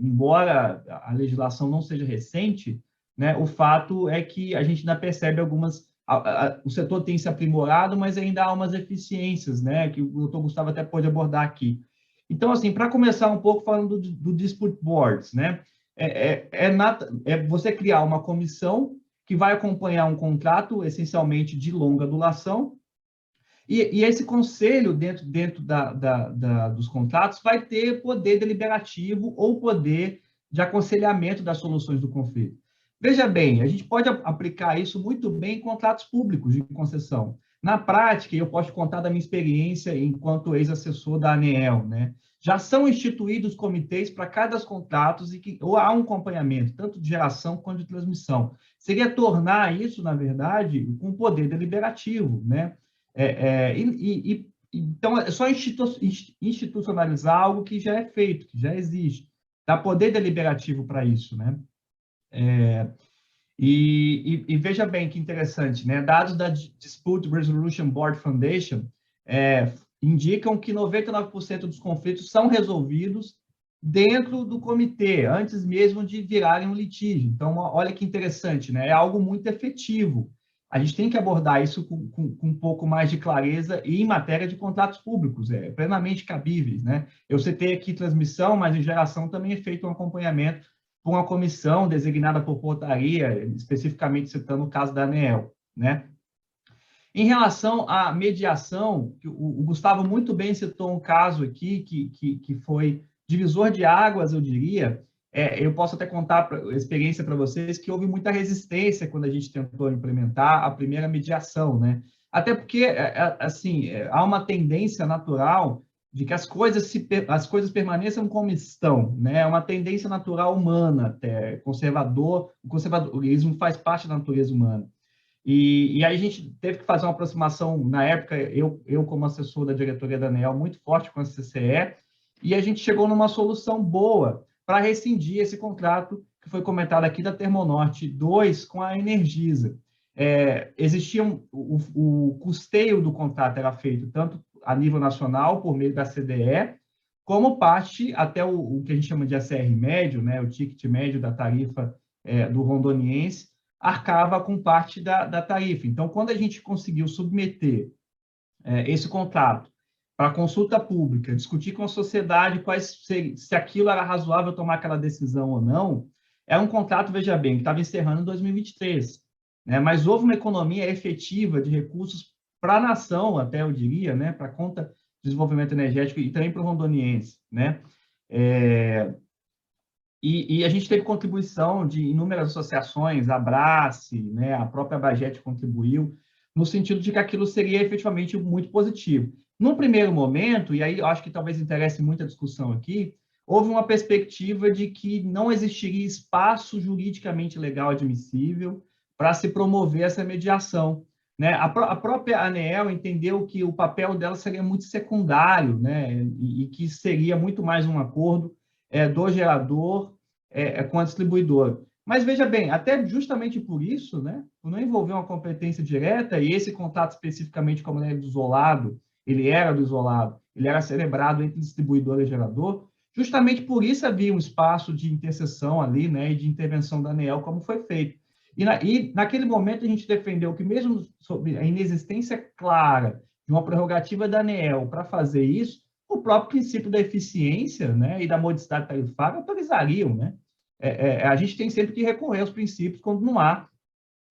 embora a legislação não seja recente, né, o fato é que a gente ainda percebe o setor tem se aprimorado, mas ainda há umas eficiências, né, que o doutor Gustavo até pode abordar aqui. Então, assim, para começar um pouco falando do dispute boards, né, é você criar uma comissão que vai acompanhar um contrato, essencialmente de longa duração, e esse conselho, dentro dos contratos, vai ter poder deliberativo ou poder de aconselhamento das soluções do conflito. Veja bem, a gente pode aplicar isso muito bem em contratos públicos de concessão. Na prática, eu posso contar da minha experiência enquanto ex-assessor da ANEEL, né? Já são instituídos comitês para cada contratos ou há um acompanhamento, tanto de geração quanto de transmissão. Seria tornar isso, na verdade, com poder deliberativo, né? Então, é só institucionalizar algo que já é feito, que já existe. Dá poder deliberativo para isso, né? E veja bem que interessante, né? Dados da Dispute Resolution Board Foundation indicam que 99% dos conflitos são resolvidos dentro do comitê, antes mesmo de virarem um litígio. Então, olha que interessante, né? É algo muito efetivo. A gente tem que abordar isso com um pouco mais de clareza e em matéria de contratos públicos, plenamente cabíveis, né? Eu citei aqui transmissão, mas em geração também é feito um acompanhamento por uma comissão designada por portaria, especificamente citando o caso da ANEEL, né? Em relação à mediação, o Gustavo muito bem citou um caso aqui que foi divisor de águas, eu diria. Eu posso até contar a experiência para vocês que houve muita resistência quando a gente tentou implementar a primeira mediação, né? Até porque, assim, há uma tendência natural de que as coisas permaneçam como estão, né? É uma tendência natural humana, até o conservadorismo faz parte da natureza humana. E aí a gente teve que fazer uma aproximação, na época, eu como assessor da diretoria da ANEEL, muito forte com a CCE, e a gente chegou numa solução boa para rescindir esse contrato que foi comentado aqui da Termonorte 2 com a Energisa. O custeio do contrato era feito tanto a nível nacional, por meio da CDE, como parte até o que a gente chama de ACR médio, né, o ticket médio da tarifa do rondoniense, arcava com parte da tarifa. Então, quando a gente conseguiu submeter esse contrato para consulta pública, discutir com a sociedade se aquilo era razoável tomar aquela decisão ou não, é um contrato, veja bem, que estava encerrando em 2023, né? Mas houve uma economia efetiva de recursos para a nação, até eu diria, né? Para a conta de desenvolvimento energético e também para o rondoniense, né? E a gente teve contribuição de inúmeras associações, a Abrace, né? A própria Bagete contribuiu, no sentido de que aquilo seria efetivamente muito positivo. Num primeiro momento, e aí eu acho que talvez interesse muito a discussão aqui, houve uma perspectiva de que não existiria espaço juridicamente legal admissível para se promover essa mediação, né? A própria ANEEL entendeu que o papel dela seria muito secundário, né? E que seria muito mais um acordo do gerador com a distribuidora. Mas, veja bem, até justamente por isso, né, por não envolver uma competência direta, e esse contrato especificamente, como ele é do isolado, ele era celebrado entre distribuidor e gerador, justamente por isso havia um espaço de interseção ali, né, e de intervenção da ANEEL, como foi feito. E naquele momento a gente defendeu que, mesmo sobre a inexistência clara de uma prerrogativa da ANEEL para fazer isso, o próprio princípio da eficiência, né, e da modicidade tarifária autorizariam, né? A gente tem sempre que recorrer aos princípios quando não há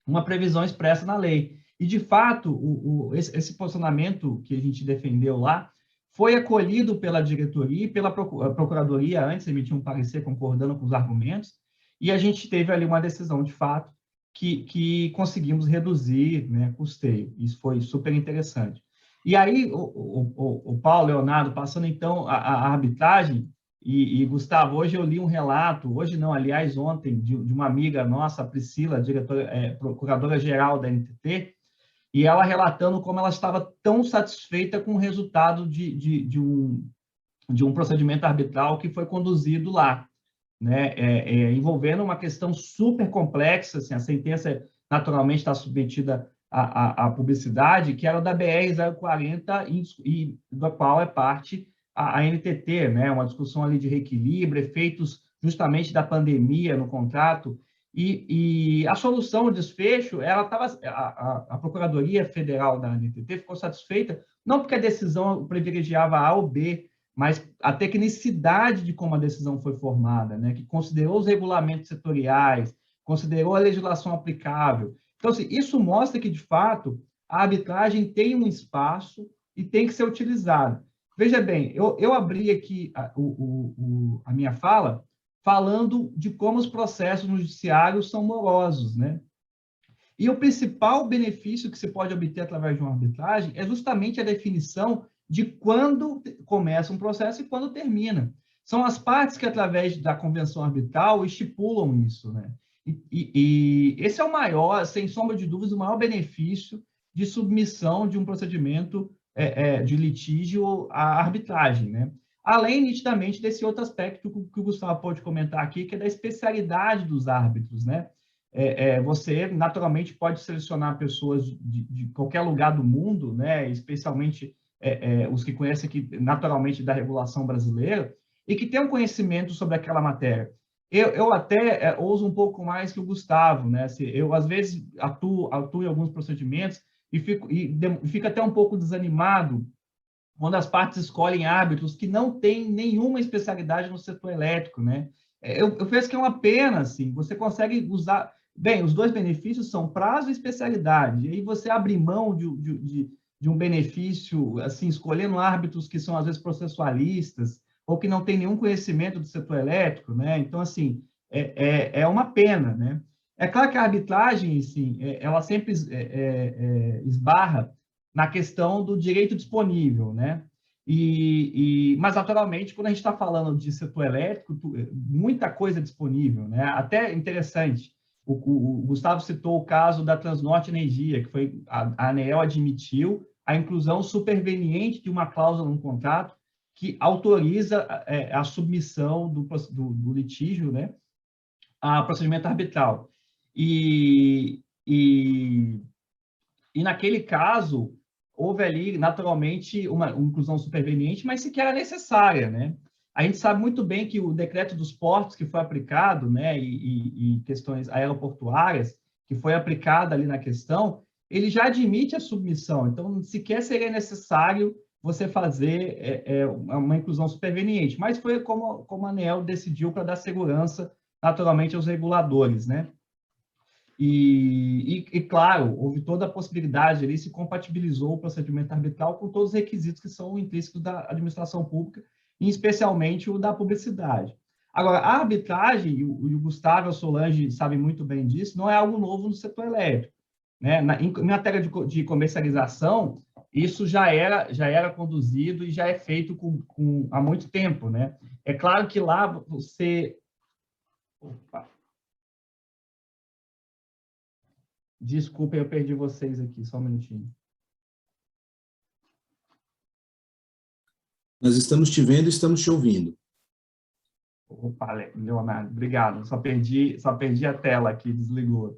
uma previsão expressa na lei. E, de fato, esse posicionamento que a gente defendeu lá foi acolhido pela diretoria e pela procuradoria, antes emitiu um parecer concordando com os argumentos, e a gente teve ali uma decisão, de fato, que conseguimos reduzir, né, custeio. Isso foi super interessante. E aí, o Paulo, Leonardo, passando então a arbitragem, e Gustavo, hoje eu li um relato, hoje não, aliás, ontem, de uma amiga nossa, a Priscila, procuradora-geral da NTT, e ela relatando como ela estava tão satisfeita com o resultado de de um procedimento arbitral que foi conduzido lá, né, envolvendo uma questão super complexa, assim, a sentença naturalmente está submetida à publicidade, que era o da BR-040, e da qual é parte a NTT, né, uma discussão ali de reequilíbrio, efeitos justamente da pandemia no contrato, e a solução, o desfecho, ela estava, a Procuradoria Federal da NTT ficou satisfeita, não porque a decisão privilegiava A ou B, mas a tecnicidade de como a decisão foi formada, né, que considerou os regulamentos setoriais, considerou a legislação aplicável. Então, assim, isso mostra que, de fato, a arbitragem tem um espaço e tem que ser utilizada. Veja bem, eu abri aqui a minha fala falando de como os processos no judiciário são morosos, né? E o principal benefício que se pode obter através de uma arbitragem é justamente a definição de quando começa um processo e quando termina. São as partes que, através da convenção arbitral, estipulam isso, né? E esse é o maior, sem sombra de dúvidas, o maior benefício de submissão de um procedimento de litígio à arbitragem, né? Além, nitidamente, desse outro aspecto que o Gustavo pode comentar aqui, que é da especialidade dos árbitros, né? Você, naturalmente, pode selecionar pessoas de qualquer lugar do mundo, né? Especialmente os que conhecem aqui, naturalmente, da regulação brasileira, e que tem um conhecimento sobre aquela matéria. Eu até ouso um pouco mais que o Gustavo, né? Eu, às vezes, atuo em alguns procedimentos e fico até um pouco desanimado quando as partes escolhem árbitros que não têm nenhuma especialidade no setor elétrico, né? Eu penso que é uma pena, assim, você consegue usar... Bem, os dois benefícios são prazo e especialidade, e aí você abre mão de um benefício, assim, escolhendo árbitros que são, às vezes, processualistas, ou que não têm nenhum conhecimento do setor elétrico, né? Então, assim, é uma pena, né? É claro que a arbitragem, assim, ela sempre esbarra na questão do direito disponível, né? Mas, naturalmente, quando a gente está falando de setor elétrico, muita coisa é disponível, né? Até interessante, o Gustavo citou o caso da Transnorte Energia, que foi a ANEEL admitiu a inclusão superveniente de uma cláusula no contrato que autoriza a submissão do litígio, né, a procedimento arbitral. E naquele caso, houve ali, naturalmente, uma inclusão superveniente, mas sequer era necessária, né? A gente sabe muito bem que o decreto dos portos que foi aplicado, né, e questões aeroportuárias, que foi aplicada ali na questão, ele já admite a submissão, então sequer seria necessário você fazer uma inclusão superveniente, mas foi como a ANEEL decidiu para dar segurança, naturalmente, aos reguladores, né? E, claro, houve toda a possibilidade, ali se compatibilizou o procedimento arbitral com todos os requisitos que são intrínsecos da administração pública, e especialmente o da publicidade. Agora, a arbitragem, e o Gustavo e a Solange sabem muito bem disso, não é algo novo no setor elétrico, né? Em matéria de comercialização, isso já era conduzido e já é feito há muito tempo, né? É claro que lá você... Opa. Desculpem, eu perdi vocês aqui, só um minutinho. Nós estamos te vendo e estamos te ouvindo. Opa, Leonardo, obrigado. Só perdi a tela aqui, desligou.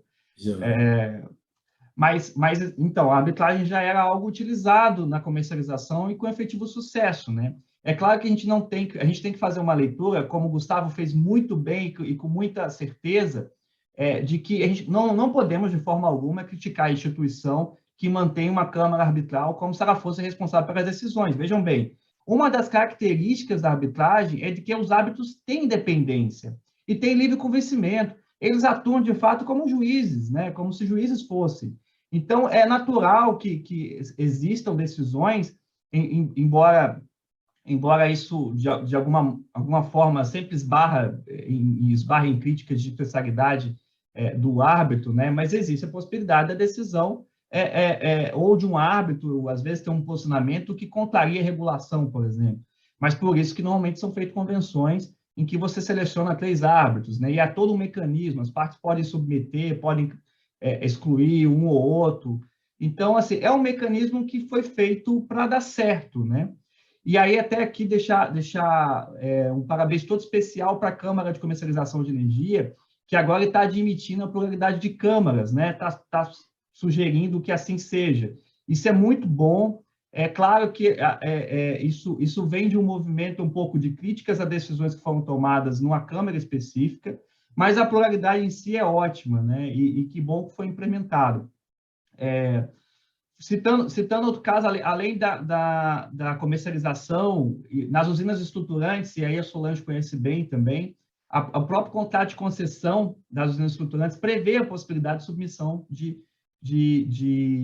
Mas, então, a arbitragem já era algo utilizado na comercialização e com efetivo sucesso, né? É claro que a gente tem que fazer uma leitura, como o Gustavo fez muito bem e com muita certeza, de que a gente não podemos, de forma alguma, criticar a instituição que mantém uma Câmara Arbitral como se ela fosse responsável pelas decisões. Vejam bem, uma das características da arbitragem é de que os árbitros têm independência e têm livre convencimento. Eles atuam, de fato, como juízes, né? Como se juízes fossem. Então, é natural que existam decisões, embora isso, de alguma forma, sempre esbarra em críticas de especialidade do árbitro, né? Mas existe a possibilidade da decisão ou de um árbitro, às vezes, ter um posicionamento que contraria a regulação, por exemplo. Mas por isso que normalmente são feitas convenções em que você seleciona 3 árbitros, né? E há todo um mecanismo, as partes podem submeter, podem excluir um ou outro. Então, assim, é um mecanismo que foi feito para dar certo, né? E aí até aqui deixar um parabéns todo especial para a Câmara de Comercialização de Energia, que agora está admitindo a pluralidade de câmaras, né? Tá sugerindo que assim seja. Isso é muito bom. É claro que isso vem de um movimento um pouco de críticas a decisões que foram tomadas numa Câmara específica, mas a pluralidade em si é ótima, né? E que bom que foi implementado. Citando outro caso, além da comercialização, nas usinas estruturantes, e aí a Solange conhece bem também, o próprio contrato de concessão das usinas estruturantes prevê a possibilidade de submissão de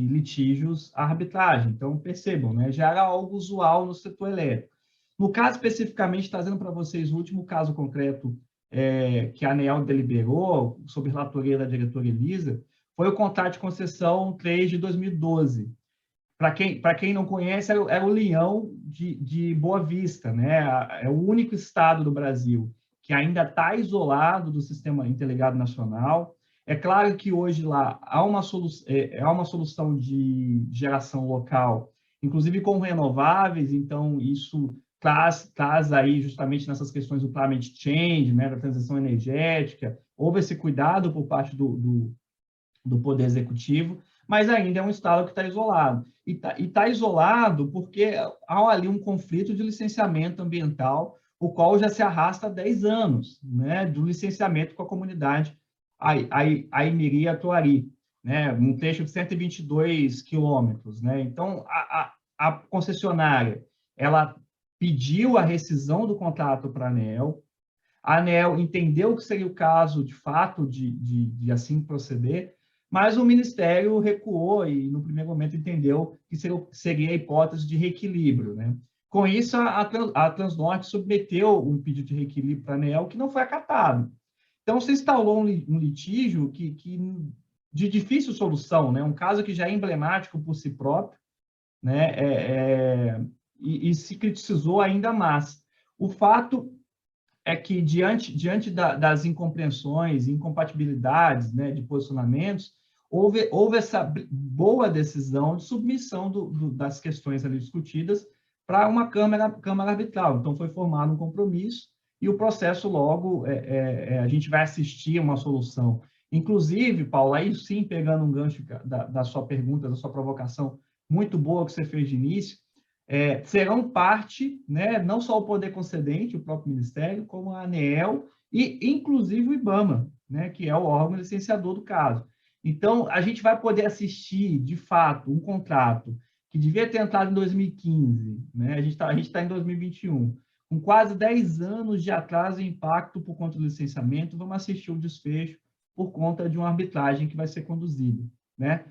litígios à arbitragem. Então, percebam, né? Já era algo usual no setor elétrico. No caso, especificamente, trazendo para vocês o último caso concreto que a ANEEL deliberou, sob relatoria da diretora Elisa, foi o contrato de concessão 3 de 2012. Para quem não conhece, era o Leão de Boa Vista, né? É o único estado do Brasil que ainda está isolado do Sistema Interligado Nacional. É claro que hoje lá há uma solução de geração local, inclusive com renováveis, então isso traz aí justamente nessas questões do climate change, né, da transição energética, houve esse cuidado por parte do Poder Executivo, mas ainda é um estado que está isolado. E está isolado porque há ali um conflito de licenciamento ambiental, o qual já se arrasta há 10 anos, né, do licenciamento com a comunidade Aimiri-Atuari, né, um trecho de 122 quilômetros. Né? Então, a concessionária ela pediu a rescisão do contrato para a ANEEL entendeu que seria o caso, de fato, de assim proceder, mas o Ministério recuou e, no primeiro momento, entendeu que seria a hipótese de reequilíbrio. Né? Com isso, a Transnorte submeteu um pedido de reequilíbrio para a ANEEL que não foi acatado. Então, se instaurou um litígio de difícil solução, né? Um caso que já é emblemático por si próprio, né? E se criticizou ainda mais. O fato é que, diante das incompreensões, incompatibilidades, né, de posicionamentos, houve essa boa decisão de submissão das questões ali discutidas para uma câmara arbitral. Então, foi formado um compromisso e o processo logo, a gente vai assistir a uma solução. Inclusive, Paulo, aí sim, pegando um gancho da sua pergunta, da sua provocação muito boa que você fez de início, serão parte, né, não só o poder concedente, o próprio Ministério, como a ANEEL e, inclusive, o IBAMA, né, que é o órgão licenciador do caso. Então, a gente vai poder assistir, de fato, um contrato que devia ter entrado em 2015, né, a gente tá em 2021, com quase 10 anos de atraso e impacto por conta do licenciamento, vamos assistir o desfecho por conta de uma arbitragem que vai ser conduzida. Né?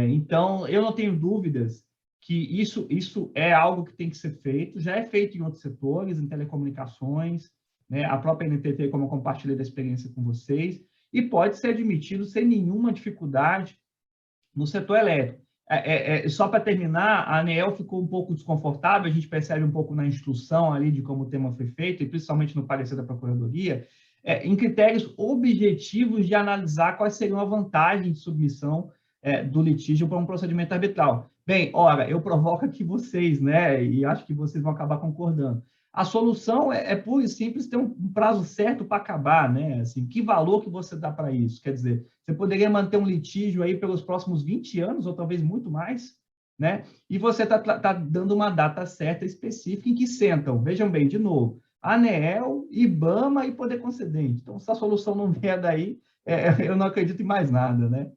Então, eu não tenho dúvidas que isso é algo que tem que ser feito, já é feito em outros setores, em telecomunicações, né? A própria NTT, como eu compartilhei da experiência com vocês, e pode ser admitido sem nenhuma dificuldade no setor elétrico. Só para terminar, a ANEEL ficou um pouco desconfortável, a gente percebe um pouco na instrução ali de como o tema foi feito, e principalmente no parecer da Procuradoria, em critérios objetivos de analisar quais seriam a vantagem de submissão do litígio para um procedimento arbitral. Bem, ora, eu provoco aqui vocês, né, e acho que vocês vão acabar concordando. A solução é pura e simples ter um prazo certo para acabar, né? Assim, que valor que você dá para isso? Quer dizer, você poderia manter um litígio aí pelos próximos 20 anos, ou talvez muito mais, né? E você está dando uma data certa, específica, em que sentam, vejam bem, de novo, ANEEL, IBAMA e Poder Concedente. Então, se a solução não vier daí, eu não acredito em mais nada, né?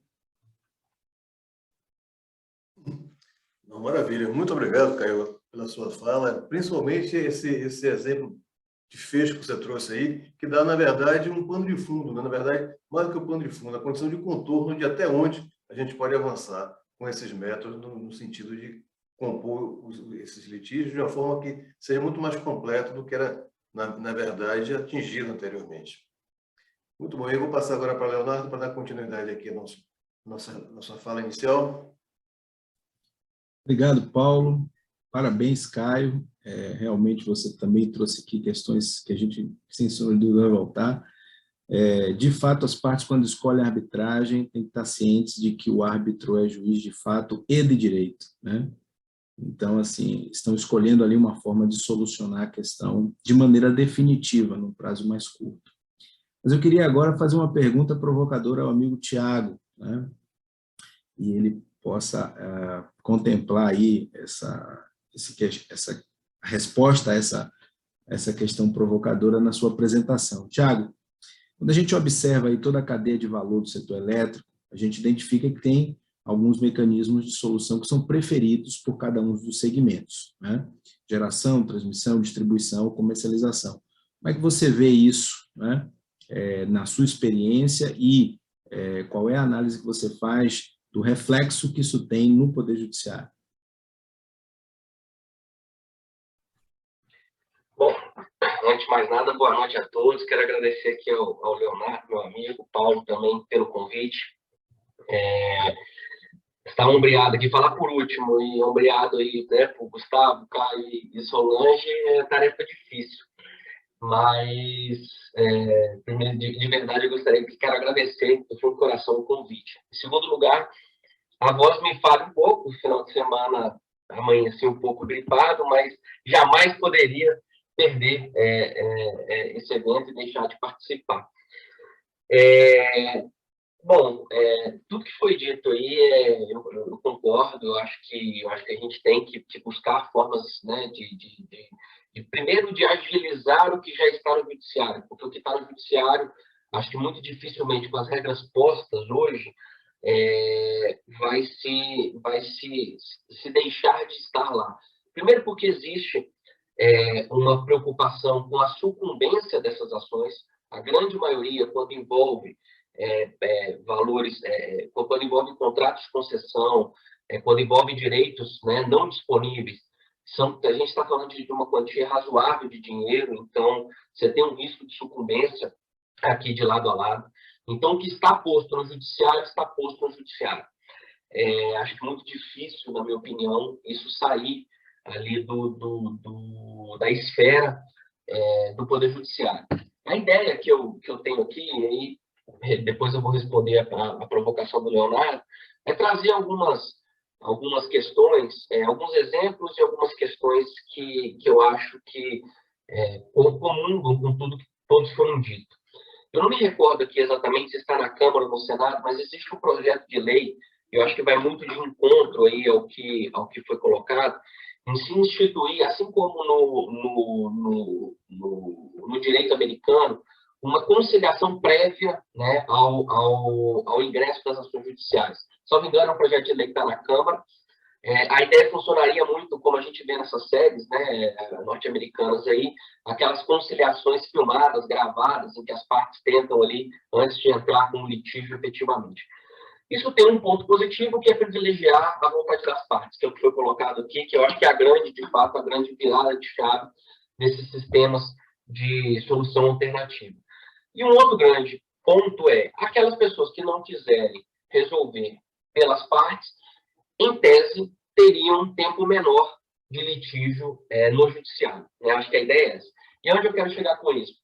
Não, maravilha. Muito obrigado, Caio, pela sua fala, principalmente esse exemplo de fecho que você trouxe aí, que dá, na verdade, um pano de fundo, né? Na verdade, mais do que o pano de fundo, a condição de contorno de até onde a gente pode avançar com esses métodos no sentido de compor esses litígios de uma forma que seja muito mais completo do que era, na verdade, atingido anteriormente. Muito bom. Eu vou passar agora para o Leonardo para dar continuidade aqui à nossa fala inicial. Obrigado, Paulo. Parabéns, Caio. Realmente você também trouxe aqui questões que a gente, sem sombra de dúvida, vai voltar. De fato, as partes, quando escolhem a arbitragem, têm que estar cientes de que o árbitro é juiz de fato e de direito, né? Então, assim, estão escolhendo ali uma forma de solucionar a questão de maneira definitiva, num prazo mais curto. Mas eu queria agora fazer uma pergunta provocadora ao amigo Tiago, né? E ele possa contemplar aí essa resposta a essa questão provocadora na sua apresentação. Tiago, quando a gente observa aí toda a cadeia de valor do setor elétrico, a gente identifica que tem alguns mecanismos de solução que são preferidos por cada um dos segmentos, né? Geração, transmissão, distribuição, comercialização. Como é que você vê isso, né? Na sua experiência e qual é a análise que você faz do reflexo que isso tem no Poder Judiciário? Bom, antes de mais nada, boa noite a todos. Quero agradecer aqui ao Leonardo, meu amigo, Paulo também, pelo convite. Está ombreado aqui, falar por último, e ombreado aí, né, por Gustavo, Caio e Solange, é tarefa difícil. Mas, primeiro, de verdade, quero agradecer do fundo do coração o convite. Em segundo lugar, a voz me falha um pouco, no final de semana amanheci um pouco gripado, mas jamais poderia perder esse evento e deixar de participar. Bom, tudo que foi dito aí, eu concordo. Eu acho que a gente tem que buscar formas, né, primeiro, de agilizar o que já está no judiciário, porque o que está no judiciário, acho que muito dificilmente, com as regras postas hoje, vai se deixar de estar lá. Primeiro, porque existe uma preocupação com a sucumbência dessas ações. A grande maioria, quando envolve valores, quando envolve contratos de concessão, quando envolve direitos, né, não disponíveis, a gente está falando de uma quantia razoável de dinheiro, então você tem um risco de sucumbência aqui de lado a lado. Então, o que está posto no judiciário, está posto no judiciário. Acho que é muito difícil, na minha opinião, isso sair ali da esfera do Poder Judiciário. A ideia que eu tenho aqui, e aí depois eu vou responder a provocação do Leonardo, é trazer algumas questões, alguns exemplos e algumas questões que eu acho que comungam com tudo que todos foram ditos. Eu não me recordo aqui exatamente se está na Câmara ou no Senado, mas existe um projeto de lei, eu acho que vai muito de encontro aí ao que foi colocado, em se instituir, assim como no direito americano, uma conciliação prévia, né, ao ingresso das ações judiciais. Se não me engano, é um projeto de lei que está na Câmara. A ideia funcionaria muito como a gente vê nessas séries, né, norte-americanas aí, aquelas conciliações filmadas, gravadas, em que as partes tentam ali, antes de entrar com um litígio efetivamente. Isso tem um ponto positivo, que é privilegiar a vontade das partes, que é o que foi colocado aqui, que eu acho que é de fato, a grande virada de chave desses sistemas de solução alternativa. E um outro grande ponto é, aquelas pessoas que não quiserem resolver pelas partes, em tese, teriam um tempo menor de litígio no judiciário. Né? Acho que a ideia é essa. E onde eu quero chegar com isso?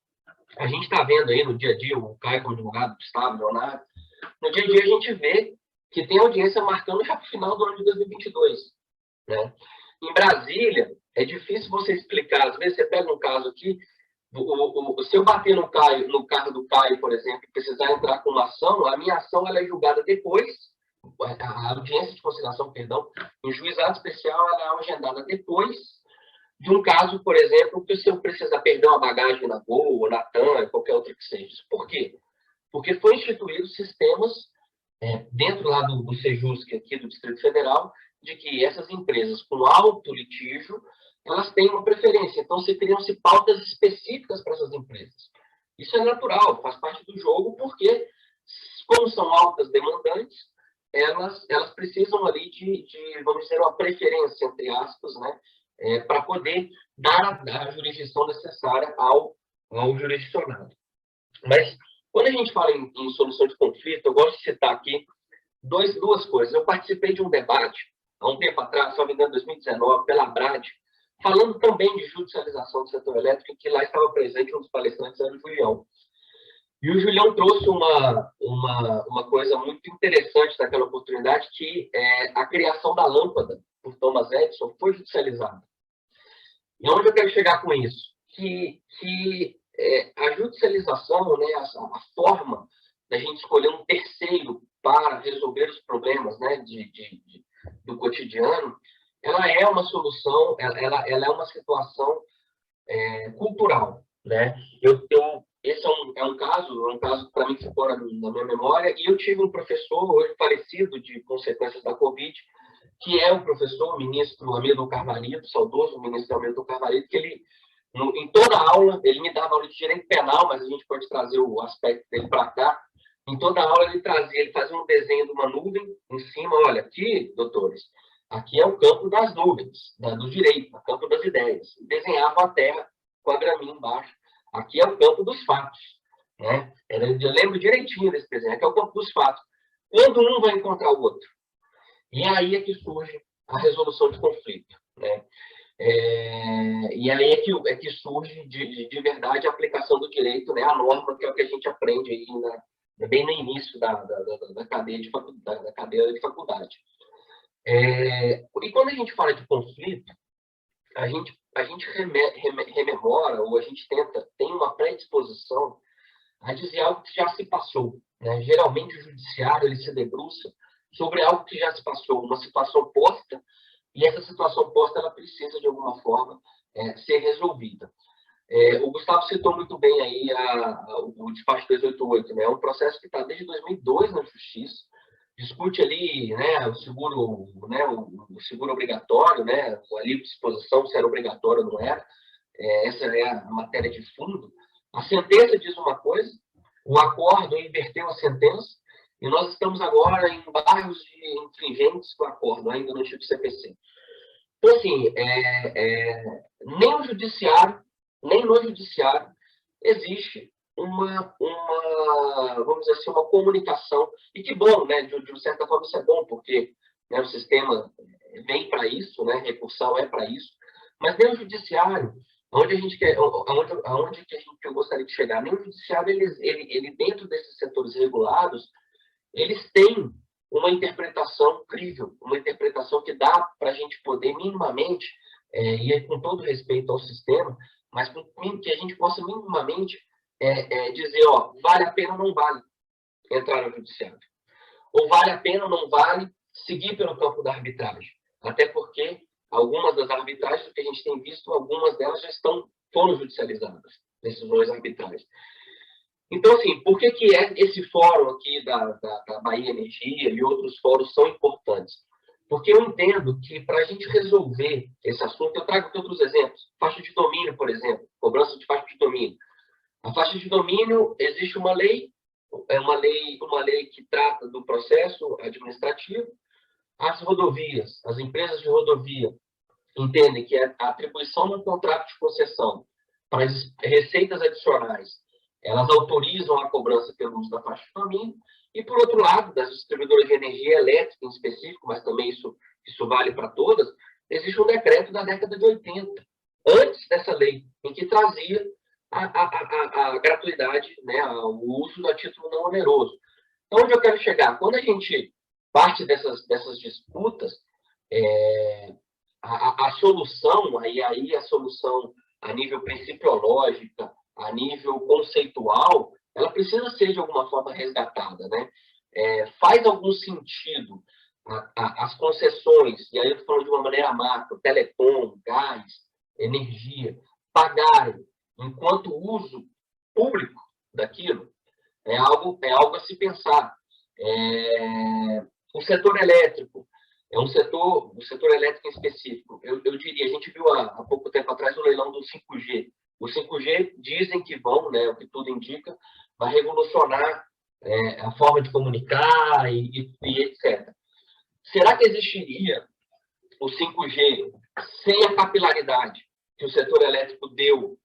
A gente está vendo aí no dia a dia, o Caio como advogado, Gustavo, Leonardo, no dia a dia a gente vê que tem audiência marcando já para o final do ano de 2022. Né? Em Brasília, é difícil você explicar. Às vezes você pega um caso aqui, se eu bater no carro do Caio, por exemplo, e precisar entrar com uma ação, a minha ação ela é julgada depois, a audiência de conciliação, perdão, em juizado especial, ela é agendada depois de um caso, por exemplo, que o senhor precisa perder uma bagagem na Gol, na TAM, qualquer outra que seja. Por quê? Porque foi instituído sistemas dentro lá do Sejusc, aqui do Distrito Federal, de que essas empresas com alto litígio, elas têm uma preferência. Então, criam-se pautas específicas para essas empresas. Isso é natural, faz parte do jogo, porque, como são altas demandantes, elas precisam ali de, vamos dizer, uma preferência, entre aspas, né, para poder dar a jurisdição necessária ao jurisdicionado. Mas, quando a gente fala em solução de conflito, eu gosto de citar aqui duas coisas. Eu participei de um debate, há um tempo atrás, se não me engano, em 2019, pela Brad, falando também de judicialização do setor elétrico, que lá estava presente um dos palestrantes, era o Julião. E o Julião trouxe uma coisa muito interessante naquela oportunidade, que é a criação da lâmpada por Thomas Edison foi judicializada. E onde eu quero chegar com isso? Que a judicialização, né, a forma da gente escolher um terceiro para resolver os problemas, né, do cotidiano, ela é uma solução, ela é uma situação cultural, né? Esse é um caso para mim que ficou na minha memória, e eu tive um professor hoje falecido de consequências da Covid, que é o professor, o ministro Hamilton Carvalho, saudoso ministro Hamilton Carvalho, que ele, em toda aula, ele me dava aula de direito penal, mas a gente pode trazer o aspecto dele para cá. Em toda aula ele fazia um desenho de uma nuvem em cima, olha, aqui, doutores, aqui é o campo das nuvens, do direito, o campo das ideias. Desenhava a terra com a graminha embaixo. Aqui é o campo dos fatos, né? Eu lembro direitinho desse desenho, aqui é o campo dos fatos. Quando um vai encontrar o outro. E aí é que surge a resolução de conflito, né? E aí é que surge de verdade a aplicação do direito, né? A norma, que é o que a gente aprende aí bem no início da cadeia de faculdade. E quando a gente fala de conflito, a gente rememora, ou a gente tem uma predisposição a dizer algo que já se passou, né? Geralmente o judiciário ele se debruça sobre algo que já se passou, uma situação posta, e essa situação posta ela precisa, de alguma forma, ser resolvida. O Gustavo citou muito bem aí o despacho 288, né? É um processo que está desde 2002 na Justiça, discute ali, né, o seguro obrigatório, né, a livre disposição, se era obrigatório ou não era, essa é a matéria de fundo. A sentença diz uma coisa, o acordo inverteu a sentença, e nós estamos agora em bairros de infringentes do acordo, ainda no tipo CPC. Então, assim, nem no judiciário existe vamos dizer assim, uma comunicação. E que bom, né? De certa forma, isso é bom, porque, né, o sistema vem para isso, né? Recursal é para isso. Mas nem o judiciário, aonde que eu gostaria de chegar, nem o judiciário, ele dentro desses setores regulados, eles têm uma interpretação crível, uma interpretação que dá para a gente poder minimamente, e com todo respeito ao sistema, mas que a gente possa minimamente dizer, ó, vale a pena ou não vale entrar no judiciário. Ou vale a pena ou não vale seguir pelo campo da arbitragem. Até porque algumas das arbitragens que a gente tem visto, algumas delas já foram judicializadas, decisões arbitrais. Então, assim, por que esse fórum aqui da Bahia Energia e outros fóruns são importantes? Porque eu entendo que para a gente resolver esse assunto, eu trago aqui outros exemplos. Faixa de domínio, por exemplo, cobrança de faixa de domínio. A faixa de domínio, existe uma lei que trata do processo administrativo. As rodovias, as empresas de rodovia, entendem que a atribuição de um contrato de concessão para as receitas adicionais, elas autorizam a cobrança pelo uso da faixa de domínio, e, por outro lado, das distribuidoras de energia elétrica em específico, mas também isso vale para todas, existe um decreto da década de 80, antes dessa lei, em que trazia a gratuidade, né, o uso a título não oneroso. Então, onde eu quero chegar? Quando a gente parte dessas disputas, a solução, aí a solução a nível principiológica, a nível conceitual, ela precisa ser de alguma forma resgatada, né? Faz algum sentido as concessões, e aí eu estou falando de uma maneira macro, telecom, gás, energia, pagarem enquanto uso público daquilo? É algo a se pensar. O setor elétrico, o setor elétrico em específico, eu diria, a gente viu há pouco tempo atrás o leilão do 5G. O 5G dizem que vão, né, o que tudo indica, vai revolucionar a forma de comunicar e etc. Será que existiria o 5G sem a capilaridade que o setor elétrico deu,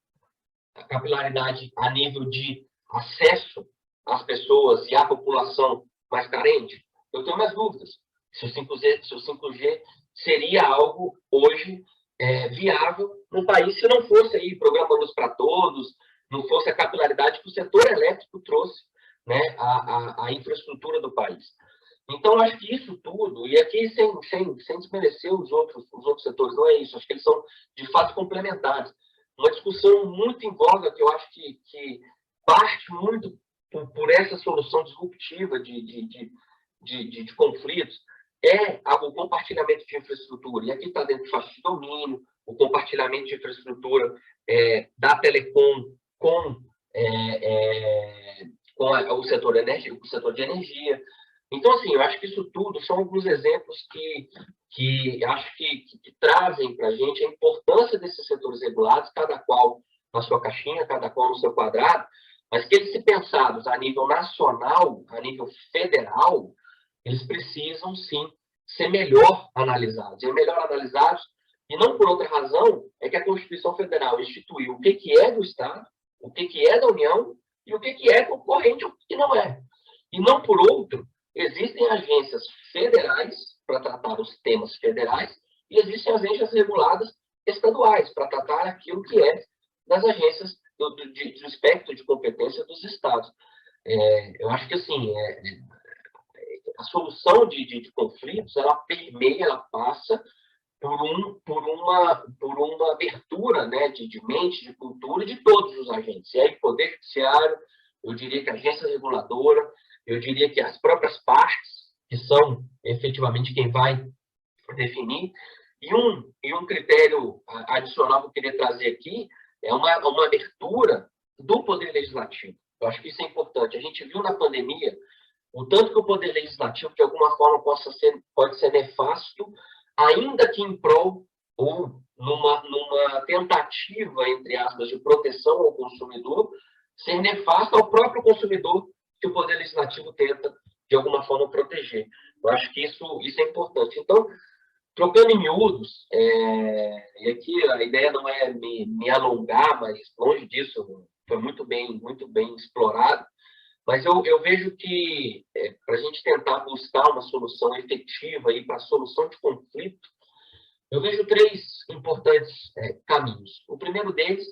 a capilaridade a nível de acesso às pessoas e à população mais carente? Eu tenho minhas dúvidas. Se o 5G seria algo hoje viável no país, se não fosse aí programa Luz para Todos, não fosse a capilaridade que o setor elétrico trouxe, né, a infraestrutura do país. Então, eu acho que isso tudo, e aqui sem desmerecer os outros setores, não é isso, acho que eles são, de fato, complementares. Uma discussão muito em voga, que eu acho que parte muito por essa solução disruptiva de conflitos, é o compartilhamento de infraestrutura. E aqui está dentro de faixa de domínio, o compartilhamento de infraestrutura da Telecom com o setor de energia. Então, assim, eu acho que isso tudo são alguns exemplos que acho que trazem para a gente a importância desses setores regulados, cada qual na sua caixinha, cada qual no seu quadrado, mas que eles, se pensados a nível nacional, a nível federal, eles precisam, sim, ser melhor analisados. E melhor analisados, e não por outra razão, é que a Constituição Federal instituiu o que é do Estado, o que é da União, e o que é concorrente e o que não é. E não por outro, existem agências federais para tratar os temas federais e existem agências reguladas estaduais para tratar aquilo que é das agências do espectro de competência dos estados. Eu acho que, assim, a solução de conflitos, ela permeia, ela passa por uma abertura, né, de mente, de cultura de todos os agentes. E aí, Poder Judiciário, eu diria que a agência reguladora, eu diria que as próprias partes, que são efetivamente quem vai definir, e um critério adicional que eu queria trazer aqui é uma abertura do Poder Legislativo. Eu acho que isso é importante. A gente viu na pandemia o tanto que o Poder Legislativo, de alguma forma, pode ser nefasto, ainda que em prol ou numa tentativa, entre aspas, de proteção ao consumidor, ser nefasto ao próprio consumidor que o Poder Legislativo tenta, de alguma forma, proteger. Eu acho que isso é importante. Então, trocando em miúdos, e aqui a ideia não é me alongar, mas longe disso, foi muito bem explorado, mas eu vejo que, para a gente tentar buscar uma solução efetiva para a solução de conflito, eu vejo 3 importantes caminhos. O primeiro deles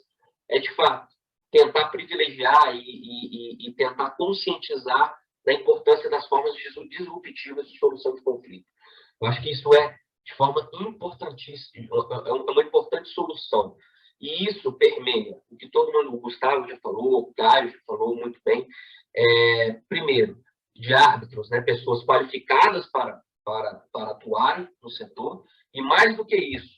é, de fato, tentar privilegiar e tentar conscientizar da importância das formas disruptivas de solução de conflito. Eu acho que isso é, de forma importantíssima, é uma importante solução. E isso permeia o que todo mundo, o Gustavo já falou, o Caio já falou muito bem, primeiro, de árbitros, né, pessoas qualificadas para atuarem no setor, e mais do que isso,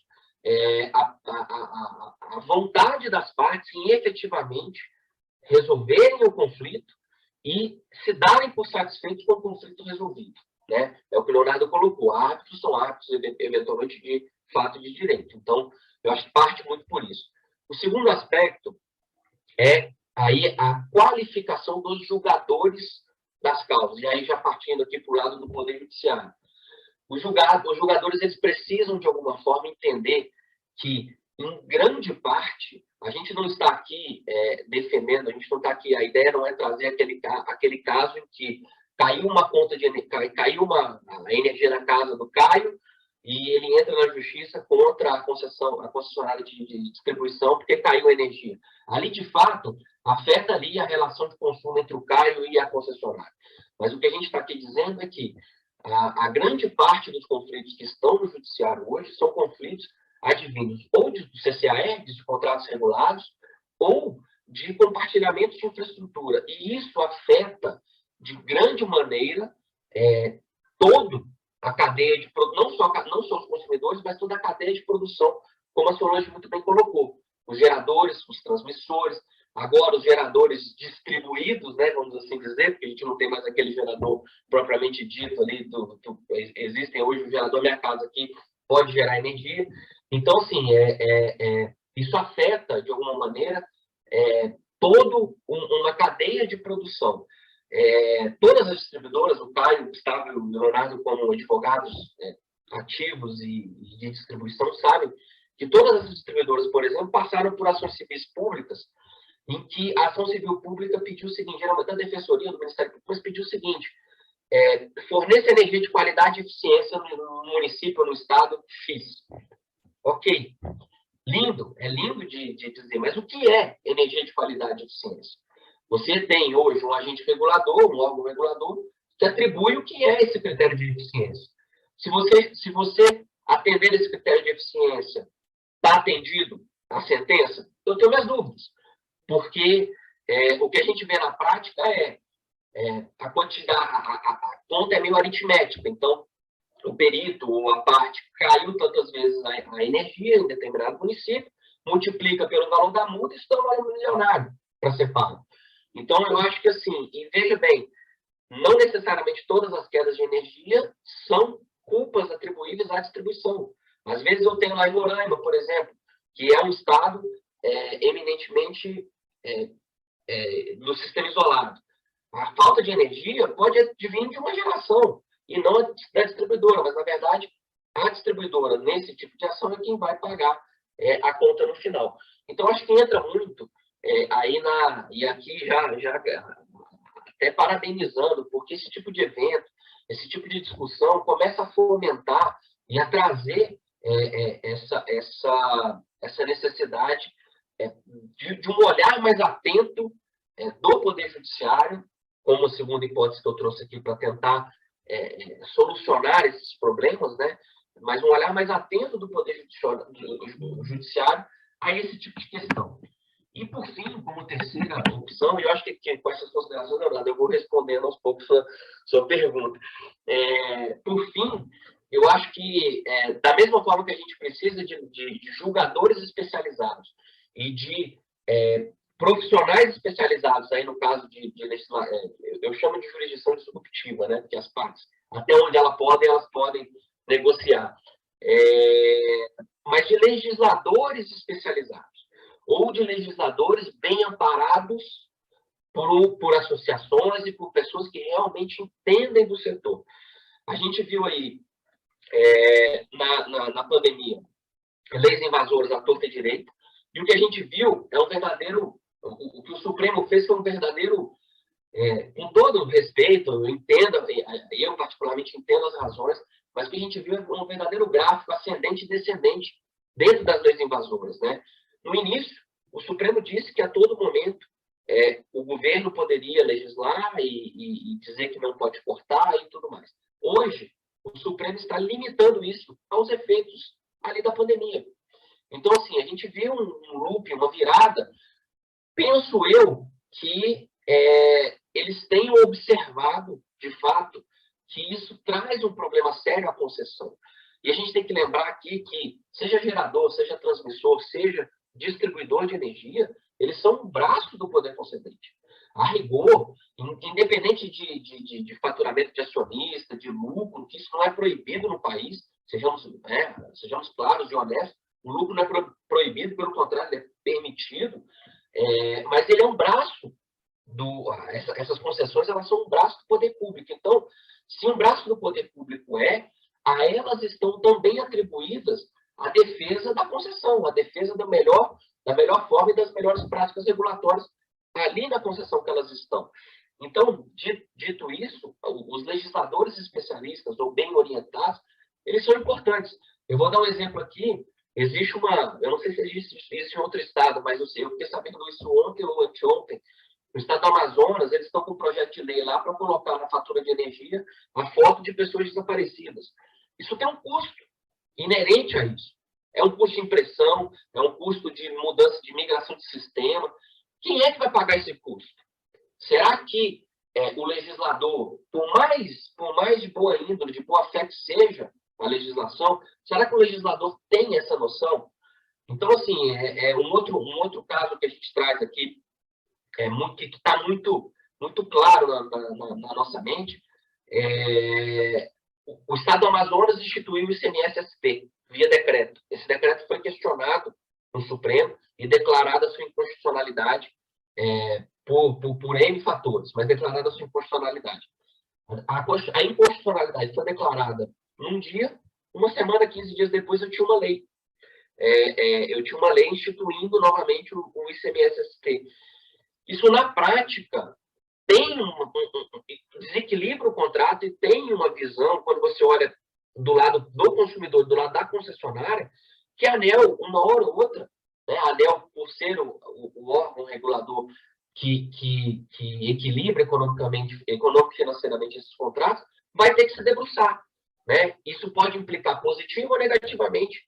a vontade das partes em efetivamente resolverem o conflito e se darem por satisfeitos com o conflito resolvido. Né? É o que o Leonardo colocou. Árbitros são árbitros, eventualmente, de fato de direito. Então, eu acho que parte muito por isso. O segundo aspecto é aí a qualificação dos julgadores das causas. E aí, já partindo aqui para o lado do Poder Judiciário. Os julgadores, eles precisam, de alguma forma, entender que, em grande parte, a gente não está aqui defendendo, a gente não está aqui, a ideia não é trazer aquele caso em que caiu uma conta de energia, caiu a energia na casa do Caio e ele entra na justiça contra a concessionária de distribuição porque caiu a energia. Ali, de fato, afeta ali a relação de consumo entre o Caio e a concessionária. Mas o que a gente está aqui dizendo é que a grande parte dos conflitos que estão no judiciário hoje são conflitos advindos ou de CCAR, de contratos regulados, ou de compartilhamento de infraestrutura. E isso afeta, de grande maneira, toda a cadeia de produção, não só os consumidores, mas toda a cadeia de produção, como a Solange muito bem colocou. Os geradores, os transmissores, agora os geradores distribuídos, né, vamos assim dizer, porque a gente não tem mais aquele gerador propriamente dito ali, existem hoje o gerador Minha Casa aqui, pode gerar energia. Então, assim, isso afeta, de alguma maneira, toda uma cadeia de produção. Todas as distribuidoras, o Caio, o Gustavo e o Leonardo, como advogados ativos e de distribuição, sabem que todas as distribuidoras, por exemplo, passaram por ações civis públicas, em que a ação civil pública pediu o seguinte, geralmente da Defensoria do Ministério Público, mas pediu o seguinte, forneça energia de qualidade e eficiência no município, no estado X. Ok, lindo, é lindo de dizer, mas o que é energia de qualidade e eficiência? Você tem hoje um agente regulador, um órgão regulador, que atribui o que é esse critério de eficiência. Se você atender esse critério de eficiência, está atendido a sentença, eu tenho minhas dúvidas, porque o que a gente vê na prática a quantidade, a conta é meio aritmética, então o perito ou a parte caiu tantas vezes a energia em determinado município, multiplica pelo valor da multa e se dá um valor milionário para ser pago. Então, eu acho que assim, e veja bem, não necessariamente todas as quedas de energia são culpas atribuíveis à distribuição. Às vezes eu tenho lá em Roraima, por exemplo, que é um estado eminentemente do sistema isolado. A falta de energia pode advir de uma geração e não da distribuidora, mas, na verdade, a distribuidora, nesse tipo de ação, é quem vai pagar a conta no final. Então, acho que entra muito aí e aqui já até parabenizando, porque esse tipo de evento, esse tipo de discussão começa a fomentar e a trazer essa necessidade de um olhar mais atento do Poder Judiciário, como a segunda hipótese que eu trouxe aqui para tentar solucionar esses problemas, né? Mas um olhar mais atento do Poder Judiciário a esse tipo de questão. E, por fim, como terceira opção, e eu acho que com essas considerações, Leonardo, eu vou respondendo aos poucos sua pergunta. Por fim, eu acho que, da mesma forma que a gente precisa de julgadores especializados e de profissionais especializados, aí no caso de eu chamo de jurisdição disruptiva, né? Porque as partes, até onde elas podem negociar. Mas de legisladores especializados, ou de legisladores bem amparados por associações e por pessoas que realmente entendem do setor. A gente viu aí, na pandemia, leis invasoras à torta e direita, e o que a gente viu é um verdadeiro... O que o Supremo fez foi um verdadeiro... com todo o respeito, eu particularmente entendo as razões, mas o que a gente viu é um verdadeiro gráfico ascendente e descendente dentro das leis invasoras, né? No início, o Supremo disse que a todo momento o governo poderia legislar e dizer que não pode cortar e tudo mais. Hoje, o Supremo está limitando isso aos efeitos ali da pandemia. Então, assim, a gente viu um loop, uma virada. Penso eu que eles tenham observado, de fato, que isso traz um problema sério à concessão. E a gente tem que lembrar aqui que, seja gerador, seja transmissor, seja distribuidor de energia, eles são um braço do poder concedente. A rigor, independente de faturamento de acionista, de lucro, que isso não é proibido no país, sejamos claros e honestos, o lucro não é proibido, pelo contrário, ele é permitido, mas ele é um braço essas concessões, elas são um braço do poder público. Então, se um braço do poder público a elas estão também atribuídas a defesa da concessão, a defesa da melhor forma e das melhores práticas regulatórias ali na concessão que elas estão. Então, dito isso, os legisladores especialistas ou bem orientados, eles são importantes. Eu vou dar um exemplo aqui. Existe eu não sei se existe isso em outro estado, mas eu fiquei sabendo disso ontem ou anteontem. No estado do Amazonas, eles estão com um projeto de lei lá para colocar na fatura de energia a foto de pessoas desaparecidas. Isso tem um custo inerente a isso. É um custo de impressão, é um custo de mudança, de migração de sistema. Quem é que vai pagar esse custo? Será que o legislador, por mais de boa índole, de boa fé que seja a legislação, será que o legislador tem essa noção? Então, assim, um outro caso que a gente traz aqui, que está muito claro na nossa mente, o Estado do Amazonas instituiu o ICMS-SP via decreto. Esse decreto foi questionado no Supremo e declarada a sua inconstitucionalidade por N fatores, mas declarada a sua inconstitucionalidade. A inconstitucionalidade foi declarada num dia, uma semana, 15 dias depois, eu tinha uma lei. Eu tinha uma lei instituindo novamente o ICMS-SP. Isso, na prática, desequilibra o contrato e tem uma visão, quando você olha do lado do consumidor, do lado da concessionária, que a ANEEL, uma hora ou outra, né, a ANEEL, por ser o órgão regulador equilibra econômico-financeiramente esses contratos, vai ter que se debruçar, né? Isso pode implicar positivo ou negativamente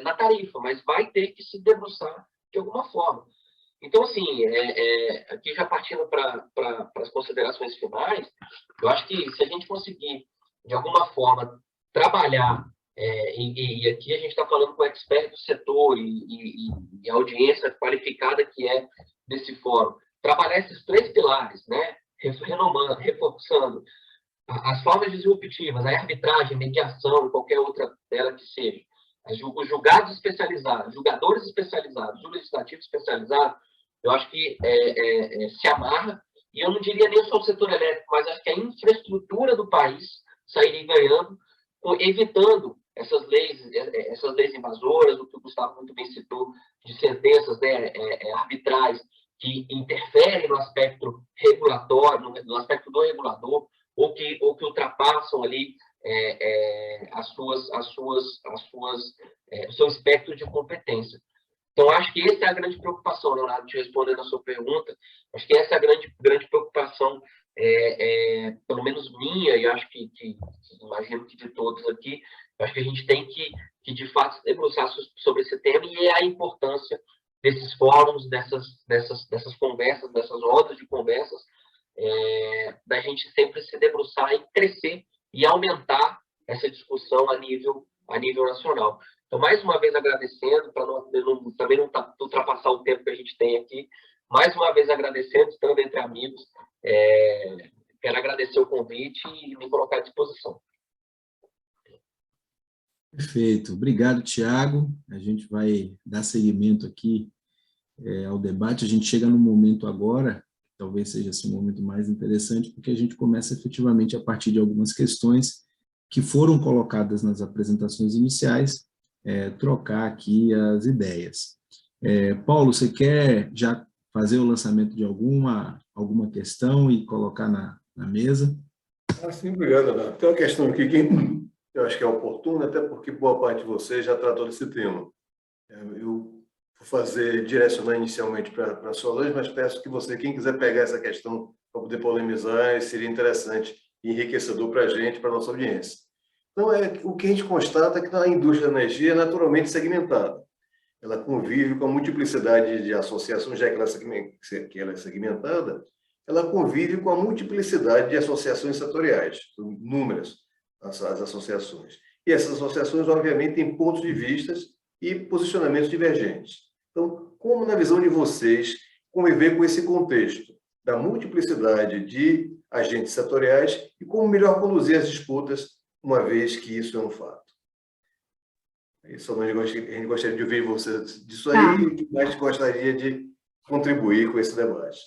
na tarifa, mas vai ter que se debruçar de alguma forma. Então, assim, aqui já partindo para as considerações finais, eu acho que se a gente conseguir, de alguma forma, trabalhar, e aqui a gente está falando com o expert do setor e a audiência qualificada que é desse fórum, trabalhar esses 3 pilares, né? Renomando, reforçando as formas disruptivas, a arbitragem, mediação, qualquer outra dela que seja, os julgados especializados, julgadores especializados, o legislativo especializado, eu acho que se amarra, e eu não diria nem só o setor elétrico, mas acho que a infraestrutura do país sairia ganhando, evitando essas leis invasoras, o que o Gustavo muito bem citou, de sentenças, né, arbitrais, que interferem no aspecto regulatório, no aspecto do regulador, ou que ultrapassam ali o seu espectro de competência. Então, acho que essa é a grande preocupação, Leonardo, te respondendo a sua pergunta, acho que essa é a grande preocupação, pelo menos minha, e acho que imagino que de todos aqui, acho que a gente tem que de fato, se debruçar sobre esse tema, e é a importância desses fóruns, dessas conversas, dessas rodas de conversas, da gente sempre se debruçar e crescer e aumentar essa discussão a nível nacional. Então, mais uma vez agradecendo, para também não ultrapassar o tempo que a gente tem aqui, mais uma vez agradecendo, estando entre amigos, quero agradecer o convite e me colocar à disposição. Perfeito. Obrigado, Tiago. A gente vai dar seguimento aqui ao debate. A gente chega no momento agora, talvez seja esse o momento mais interessante, porque a gente começa efetivamente a partir de algumas questões que foram colocadas nas apresentações iniciais, trocar aqui as ideias. Paulo, você quer já fazer o lançamento de alguma questão e colocar na mesa? Sim, obrigado, Leonardo. Tem uma questão aqui que eu acho que é oportuna, até porque boa parte de vocês já tratou desse tema. Eu vou direcionar inicialmente para a Solange, mas peço que você, quem quiser pegar essa questão para poder polemizar, seria interessante e enriquecedor para a gente, para a nossa audiência. Então, o que a gente constata é que a indústria da energia é naturalmente segmentada. Ela convive com a multiplicidade de associações, já que ela é segmentada, ela convive com a multiplicidade de associações setoriais, inúmeras as associações. E essas associações, obviamente, têm pontos de vista e posicionamentos divergentes. Então, como, na visão de vocês, conviver com esse contexto da multiplicidade de agentes setoriais e como melhor conduzir as disputas, uma vez que isso é um fato? Isso, a gente gostaria de ouvir você disso aí, e o que mais gostaria de contribuir com esse debate.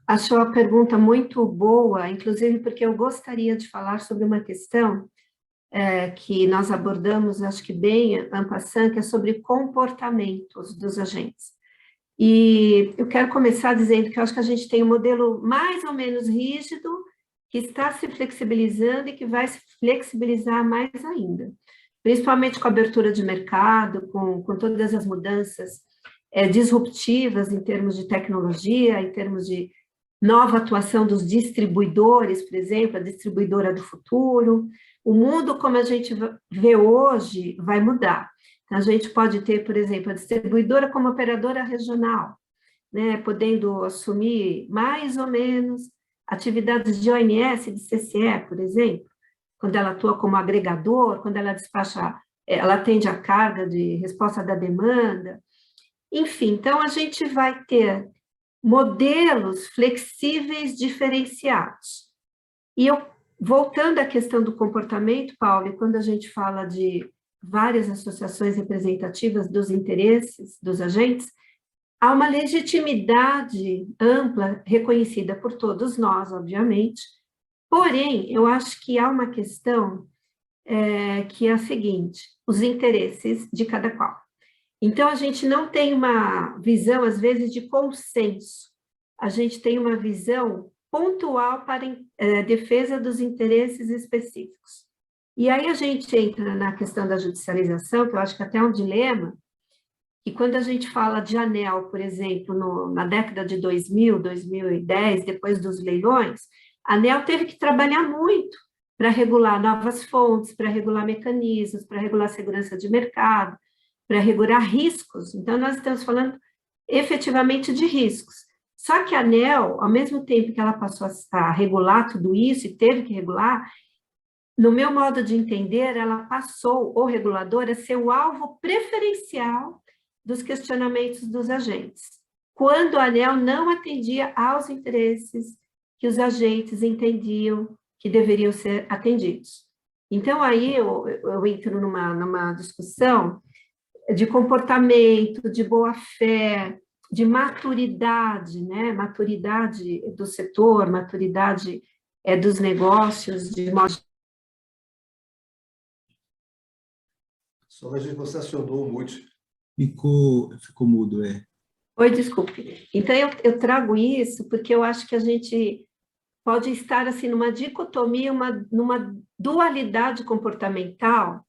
Achou a pergunta muito boa, inclusive porque eu gostaria de falar sobre uma questão que nós abordamos, acho que bem en passant, que é sobre comportamentos dos agentes. E eu quero começar dizendo que eu acho que a gente tem um modelo mais ou menos rígido, que está se flexibilizando e que vai se flexibilizar mais ainda, principalmente com a abertura de mercado, com todas as mudanças disruptivas em termos de tecnologia, em termos de nova atuação dos distribuidores, por exemplo, a distribuidora do futuro. O mundo, como a gente vê hoje, vai mudar. Então, a gente pode ter, por exemplo, a distribuidora como operadora regional, né, podendo assumir mais ou menos atividades de OMS, de CCE, por exemplo, quando ela atua como agregador, quando ela despacha, ela atende a carga de resposta da demanda. Enfim, então a gente vai ter modelos flexíveis diferenciados. E voltando à questão do comportamento, Paulo, quando a gente fala de várias associações representativas dos interesses dos agentes, há uma legitimidade ampla, reconhecida por todos nós, obviamente, porém, eu acho que há uma questão que é a seguinte: os interesses de cada qual. Então, a gente não tem uma visão, às vezes, de consenso, a gente tem uma visão pontual para defesa dos interesses específicos. E aí a gente entra na questão da judicialização, que eu acho que até é um dilema, que quando a gente fala de ANEEL, por exemplo, na década de 2000, 2010, depois dos leilões, a ANEEL teve que trabalhar muito para regular novas fontes, para regular mecanismos, para regular segurança de mercado, para regular riscos. Então, nós estamos falando efetivamente de riscos. Só que a ANEEL, ao mesmo tempo que ela passou a regular tudo isso e teve que regular, no meu modo de entender, ela passou, o regulador, a ser o alvo preferencial dos questionamentos dos agentes, quando a ANEEL não atendia aos interesses que os agentes entendiam que deveriam ser atendidos. Então, aí eu entro numa discussão de comportamento, de boa-fé, de maturidade, né? Maturidade do setor, maturidade dos negócios, de modo... Solange, você acionou o mute. Ficou mudo, é. Oi, desculpe. Então, eu trago isso porque eu acho que a gente pode estar assim numa dicotomia, numa dualidade comportamental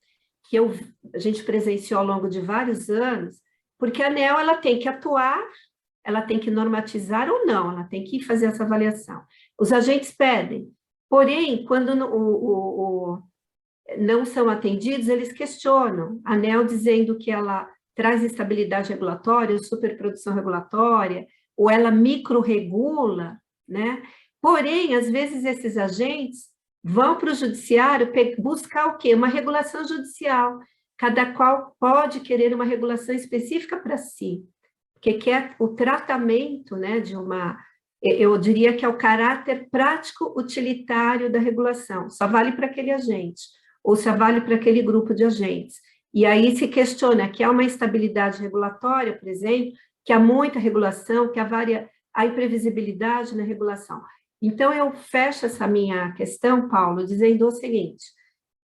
que a gente presenciou ao longo de vários anos, porque a ANEEL ela tem que atuar, ela tem que normatizar ou não, ela tem que fazer essa avaliação. Os agentes pedem, porém, quando não são atendidos, eles questionam. A ANEEL dizendo que ela traz estabilidade regulatória, ou superprodução regulatória, ou ela micro-regula, né? Porém, às vezes, esses agentes vão para o judiciário buscar o quê? Uma regulação judicial. Cada qual pode querer uma regulação específica para si, que quer o tratamento, né, de uma... Eu diria que é o caráter prático utilitário da regulação. Só vale para aquele agente, ou só vale para aquele grupo de agentes. E aí se questiona que há uma instabilidade regulatória, por exemplo, que há muita regulação, que há imprevisibilidade na regulação. Então, eu fecho essa minha questão, Paulo, dizendo o seguinte: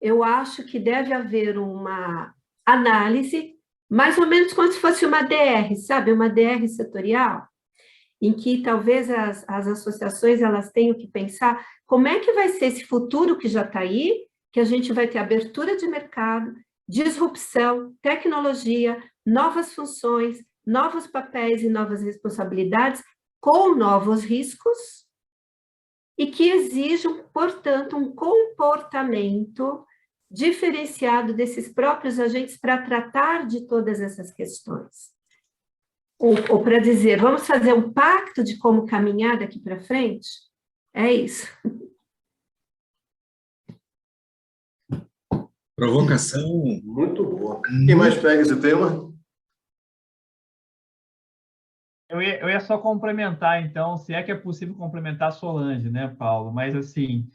eu acho que deve haver uma análise, mais ou menos como se fosse uma DR, sabe? Uma DR setorial, em que talvez as associações elas tenham que pensar como é que vai ser esse futuro que já está aí, que a gente vai ter abertura de mercado, disrupção, tecnologia, novas funções, novos papéis e novas responsabilidades, com novos riscos, e que exijam, portanto, um comportamento diferenciado desses próprios agentes para tratar de todas essas questões. Ou para dizer, vamos fazer um pacto de como caminhar daqui para frente? É isso. Provocação. Muito boa. Quem mais pega esse tema? Eu ia só complementar, então, se é que é possível complementar a Solange, né, Paulo? Mas, assim,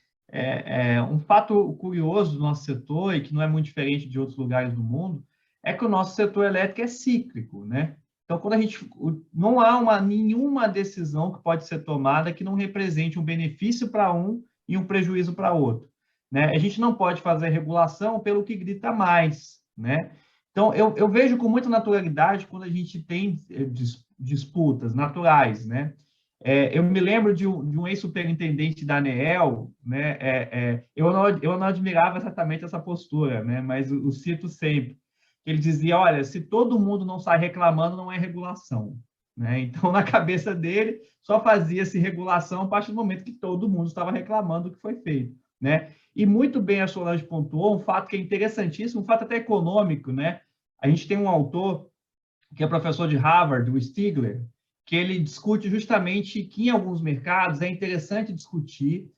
um fato curioso do nosso setor, e que não é muito diferente de outros lugares do mundo, é que o nosso setor elétrico é cíclico, né? Então, quando não há nenhuma decisão que pode ser tomada que não represente um benefício para um e um prejuízo para outro, né? A gente não pode fazer regulação pelo que grita mais, né? Então, eu vejo com muita naturalidade quando a gente tem disputas naturais, né? Eu me lembro de um ex-superintendente da ANEEL, né? Eu não admirava exatamente essa postura, né? Mas o cito sempre. Ele dizia, olha, se todo mundo não sai reclamando, não é regulação, né? Então, na cabeça dele, só fazia-se regulação a partir do momento que todo mundo estava reclamando do que foi feito, né? E muito bem a Solange pontuou um fato que é interessantíssimo, um fato até econômico, né? A gente tem um autor que é professor de Harvard, o Stigler, que ele discute justamente que em alguns mercados é interessante discutir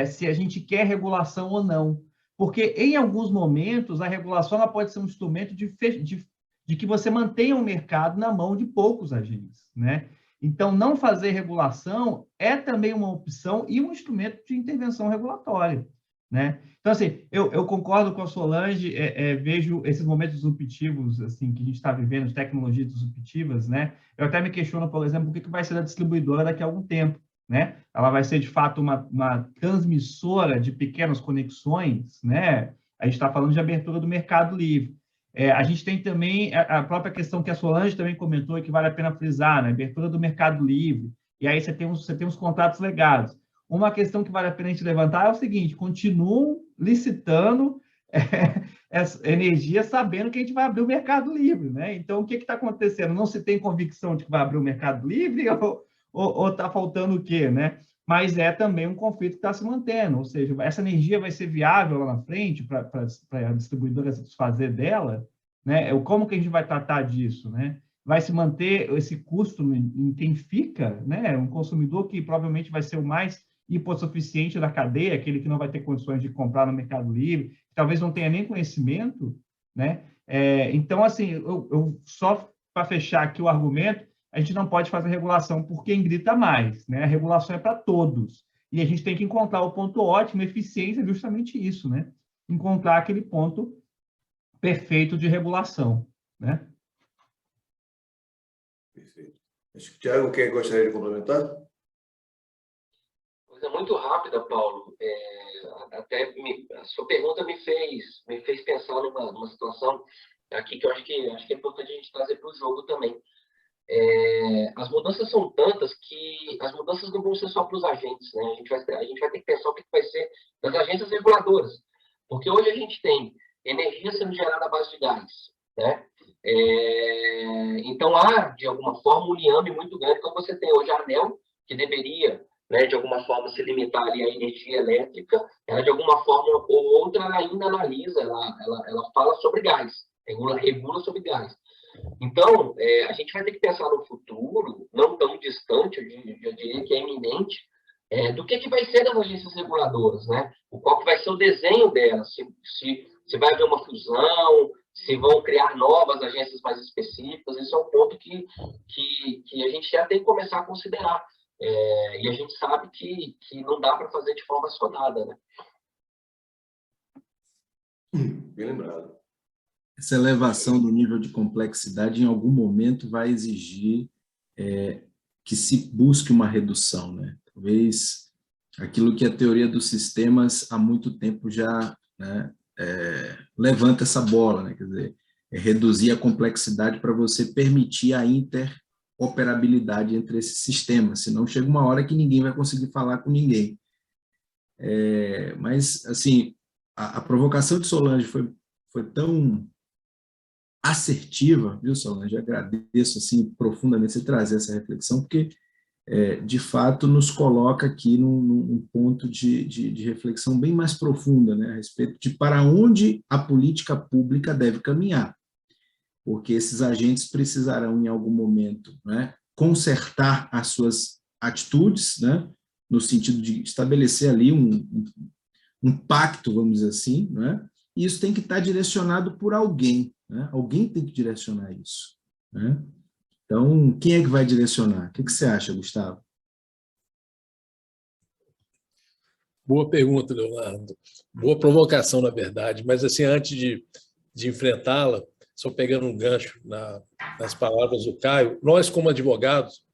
se a gente quer regulação ou não, porque em alguns momentos a regulação ela pode ser um instrumento de que você mantenha o mercado na mão de poucos agentes, né? Então, não fazer regulação é também uma opção e um instrumento de intervenção regulatória, né? Então, assim, eu concordo com a Solange, vejo esses momentos disruptivos assim, que a gente está vivendo, de tecnologias disruptivas, né? Eu até me questiono, por exemplo, o que vai ser da distribuidora daqui a algum tempo, né? Ela vai ser, de fato, uma transmissora de pequenas conexões, né? A gente está falando de abertura do mercado livre. A gente tem também a própria questão que a Solange também comentou e que vale a pena frisar, né? Abertura do mercado livre. E aí você tem uns contratos legados. Uma questão que vale a pena a gente levantar é o seguinte: continuam licitando essa energia sabendo que a gente vai abrir o Mercado Livre, né? Então, o que está acontecendo? Não se tem convicção de que vai abrir o Mercado Livre ou está faltando o quê, né? Mas é também um conflito que está se mantendo, ou seja, essa energia vai ser viável lá na frente para a distribuidora se desfazer dela, né? Como que a gente vai tratar disso, né? Vai se manter esse custo em quem fica, né? Um consumidor que provavelmente vai ser o mais hipossuficiente da cadeia, aquele que não vai ter condições de comprar no Mercado Livre, que talvez não tenha nem conhecimento, né? Então, assim, eu só para fechar aqui o argumento, a gente não pode fazer regulação por quem grita mais, né? A regulação é para todos. E a gente tem que encontrar o ponto ótimo, eficiência, justamente isso, né? Encontrar aquele ponto perfeito de regulação, né? Perfeito. Acho que o Thiago gostaria de complementar? Coisa muito rápida, Paulo. A sua pergunta me fez pensar numa situação aqui que eu acho que é importante a gente trazer para o jogo também. As mudanças são tantas que as mudanças não vão ser só para os agentes, né? A gente vai ter que pensar o que vai ser das agências reguladoras, porque hoje a gente tem energia sendo gerada à base de gás, né? Então há, de alguma forma, um liame muito grande. Então você tem hoje a ANEEL, que deveria, né, de alguma forma, se limitar ali à energia elétrica, ela, de alguma forma ou outra, ela ainda analisa, ela fala sobre gás, regula sobre gás. Então, a gente vai ter que pensar no futuro, não tão distante, eu diria que é iminente, do que vai ser das agências reguladoras, né? Qual que vai ser o desenho delas, se vai haver uma fusão, se vão criar novas agências mais específicas. Esse é um ponto que a gente já tem que começar a considerar. E a gente sabe que não dá para fazer de forma acionada, né? Bem lembrado. Essa elevação do nível de complexidade, em algum momento, vai exigir que se busque uma redução, né? Talvez aquilo que a teoria dos sistemas há muito tempo já, né, levanta essa bola, né? Quer dizer, reduzir a complexidade para você permitir a interoperabilidade entre esses sistemas, senão chega uma hora que ninguém vai conseguir falar com ninguém. Mas, assim, a provocação de Solange foi tão assertiva, viu, Solange? Agradeço assim, profundamente você trazer essa reflexão, porque, de fato, nos coloca aqui num ponto de reflexão bem mais profunda, né, a respeito de para onde a política pública deve caminhar, porque esses agentes precisarão, em algum momento, né, consertar as suas atitudes, né, no sentido de estabelecer ali um pacto, vamos dizer assim, né, e isso tem que estar direcionado por alguém, né? Alguém tem que direcionar isso, né? Então, quem é que vai direcionar? O que você acha, Gustavo? Boa pergunta, Leonardo. Boa provocação, na verdade. Mas, assim, antes de enfrentá-la, só pegando um gancho nas palavras do Caio, nós, como advogados,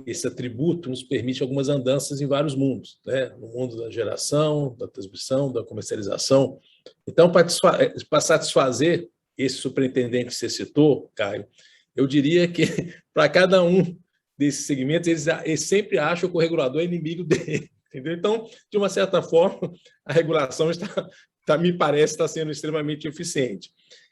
esse atributo nos permite algumas andanças em vários mundos, né? No mundo da geração, da transmissão, da comercialização. Então, para satisfazer esse superintendente que você citou, Caio, eu diria que para cada um desses segmentos, eles sempre acham que o regulador é inimigo dele. Entendeu? Então, de uma certa forma, a regulação me parece estar sendo extremamente eficiente.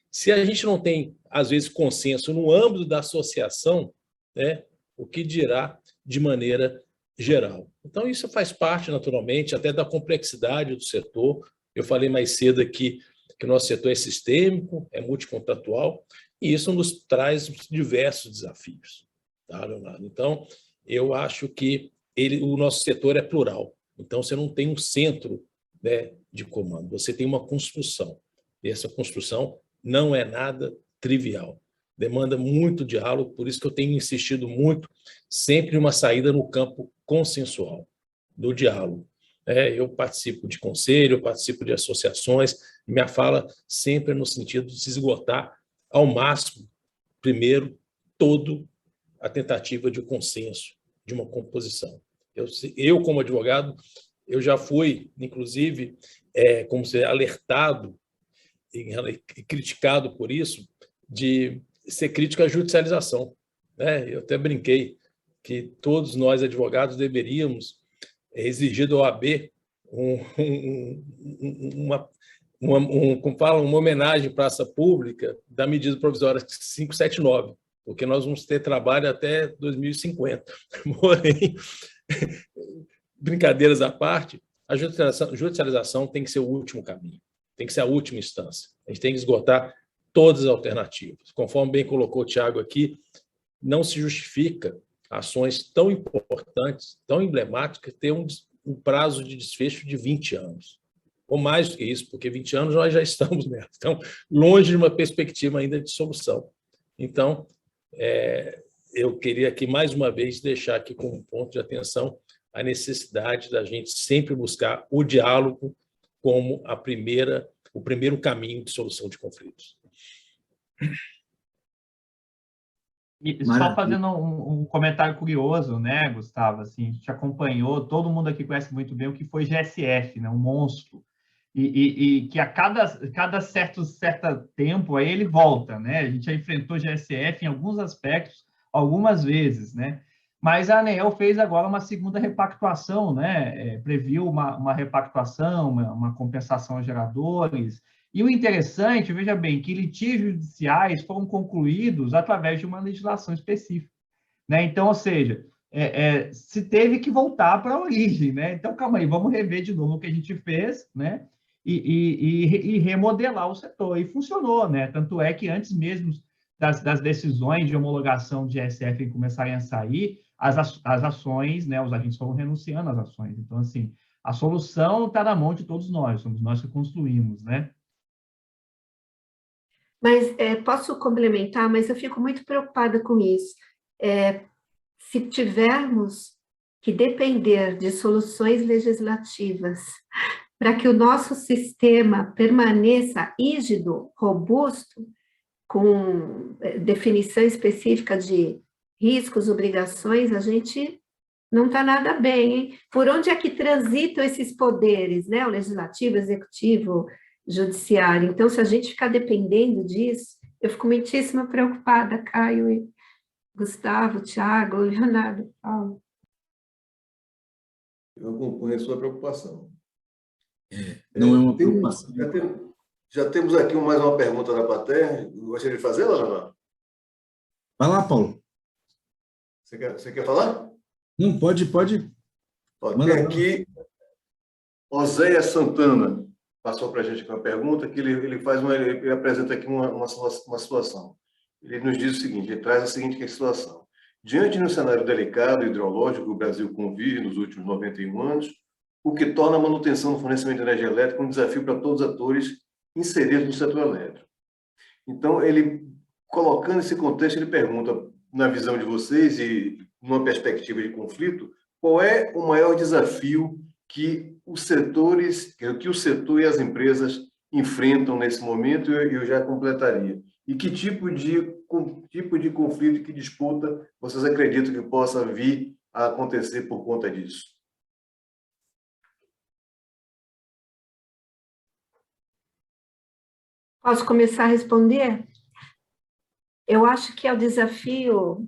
Se a gente não tem, às vezes, consenso no âmbito da associação, né, o que dirá de maneira geral. Então, isso faz parte, naturalmente, até da complexidade do setor. Eu falei mais cedo aqui que o nosso setor é sistêmico, é multicontratual, e isso nos traz diversos desafios. Tá, Leonardo? Então, eu acho que o nosso setor é plural. Então, você não tem um centro, né, de comando, você tem uma construção. E essa construção não é nada trivial. Demanda muito diálogo, por isso que eu tenho insistido muito sempre em uma saída no campo consensual, do diálogo. Eu participo de conselho, eu participo de associações, e minha fala sempre é no sentido de se esgotar ao máximo, primeiro, toda a tentativa de consenso, de uma composição. Eu como advogado, eu já fui, inclusive, como ser alertado e criticado por isso, de ser crítico à judicialização, né? Eu até brinquei que todos nós, advogados, deveríamos exigir da OAB uma homenagem à praça pública da medida provisória 579, porque nós vamos ter trabalho até 2050. Porém, brincadeiras à parte, a judicialização tem que ser o último caminho, tem que ser a última instância. A gente tem que esgotar todas as alternativas. Conforme bem colocou o Tiago aqui, não se justifica ações tão importantes, tão emblemáticas, ter um prazo de desfecho de 20 anos. Ou mais do que isso, porque 20 anos nós já estamos nela. Então, longe de uma perspectiva ainda de solução. Então, eu queria aqui, mais uma vez, deixar aqui como ponto de atenção a necessidade da gente sempre buscar o diálogo como o primeiro caminho de solução de conflitos. E só fazendo um comentário curioso, né, Gustavo? Assim, a gente acompanhou, todo mundo aqui conhece muito bem o que foi GSF, né, um monstro, e que a cada certo tempo aí ele volta, né? A gente já enfrentou GSF em alguns aspectos, algumas vezes, né? Mas a ANEEL fez agora uma segunda repactuação, né? Previu uma repactuação, uma compensação aos geradores. E o interessante, veja bem, que litígios judiciais foram concluídos através de uma legislação específica, né? Então, ou seja, se teve que voltar para a origem, né? Então, calma aí, vamos rever de novo o que a gente fez, né? E remodelar o setor. E funcionou, né? Tanto é que antes mesmo das decisões de homologação de GSF começarem a sair, as ações, né? Os agentes foram renunciando às ações. Então, assim, a solução está na mão de todos nós, somos nós que construímos, né? Mas posso complementar, mas eu fico muito preocupada com isso. Se tivermos que depender de soluções legislativas para que o nosso sistema permaneça rígido, robusto, com definição específica de riscos, obrigações, a gente não está nada bem, hein? Por onde é que transitam esses poderes, né? O legislativo, executivo, judiciário. Então, se a gente ficar dependendo disso, eu fico muitíssimo preocupada, Caio, e Gustavo, Tiago, Leonardo, Paulo. Eu acompanho a sua preocupação. Não é uma preocupação. Já temos aqui mais uma pergunta da plateia. Gostaria de fazê-la, Leonardo? Vai lá, Paulo. Você quer falar? Não, pode. Tem aqui Oséias Santana. Passou para a gente uma pergunta que ele apresenta aqui uma situação. Ele nos diz o seguinte, ele traz a seguinte situação. Diante de um cenário delicado e hidrológico que o Brasil convive nos últimos 91 anos, o que torna a manutenção do fornecimento de energia elétrica um desafio para todos os atores inseridos no setor elétrico. Então, ele, colocando esse contexto, ele pergunta, na visão de vocês e numa perspectiva de conflito, qual é o maior desafio que o setor e as empresas enfrentam nesse momento, e eu já completaria. E que tipo de conflito e que disputa vocês acreditam que possa vir a acontecer por conta disso? Posso começar a responder? Eu acho que o desafio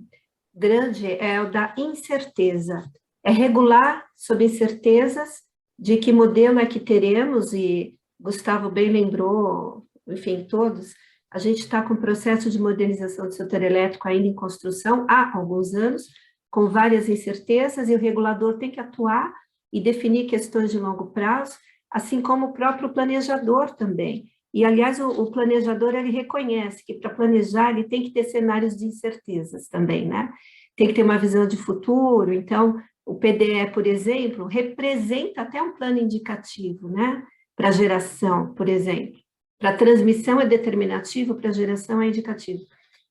grande é o da incerteza. É regular sob incertezas de que modelo é que teremos, e Gustavo bem lembrou, enfim, todos, a gente está com o processo de modernização do setor elétrico ainda em construção há alguns anos, com várias incertezas, e o regulador tem que atuar e definir questões de longo prazo, assim como o próprio planejador também. E, aliás, o planejador, ele reconhece que para planejar ele tem que ter cenários de incertezas também, né? Tem que ter uma visão de futuro. Então, o PDE, por exemplo, representa até um plano indicativo, né? Para geração, por exemplo. Para transmissão é determinativo, para geração é indicativo.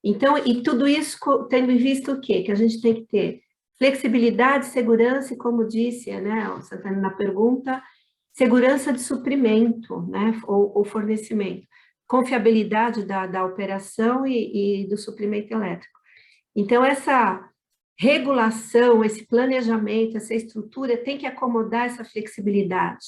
Então, e tudo isso tendo em vista o quê? Que a gente tem que ter flexibilidade, segurança e, como disse, né, o Santana na pergunta, segurança de suprimento, né, ou fornecimento, confiabilidade da operação e do suprimento elétrico. Então, essa regulação, esse planejamento, essa estrutura tem que acomodar essa flexibilidade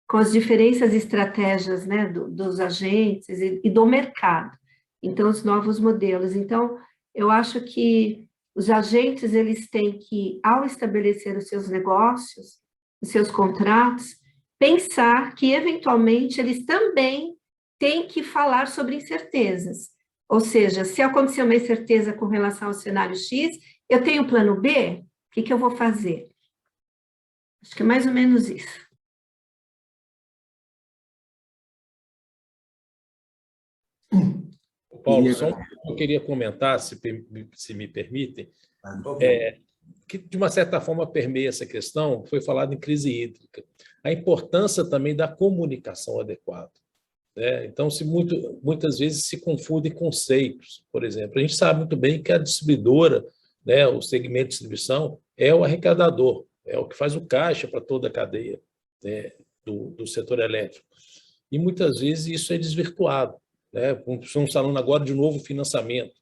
com as diferentes estratégias, né, dos agentes e do mercado. Então, os novos modelos. Então, eu acho que os agentes, eles têm que, ao estabelecer os seus negócios, os seus contratos, pensar que, eventualmente, eles também têm que falar sobre incertezas. Ou seja, se acontecer uma incerteza com relação ao cenário X, eu tenho o plano B, o que eu vou fazer? Acho que é mais ou menos isso. Paulo, só eu queria comentar, se me permitem, que de uma certa forma permeia essa questão, foi falado em crise hídrica, a importância também da comunicação adequada. Né? Então, muitas vezes se confundem conceitos. Por exemplo, a gente sabe muito bem que a distribuidora, né, o segmento de distribuição, é o arrecadador, é o que faz o caixa para toda a cadeia, né, do setor elétrico. E muitas vezes isso é desvirtuado. Né? Estamos falando agora de novo financiamento.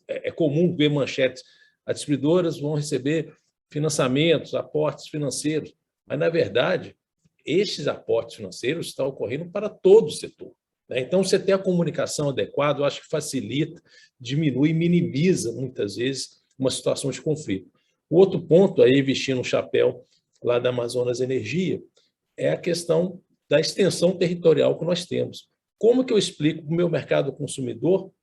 É comum ver manchetes. As distribuidoras vão receber financiamentos, aportes financeiros, mas, na verdade, estes aportes financeiros estão ocorrendo para todo o setor. Né? Então, você ter a comunicação adequada, eu acho que facilita, diminui, minimiza, muitas vezes, uma situação de conflito. O outro ponto, aí, vestindo um chapéu lá da Amazonas Energia, é a questão da extensão territorial que nós temos. Como que eu explico para o meu mercado consumidor,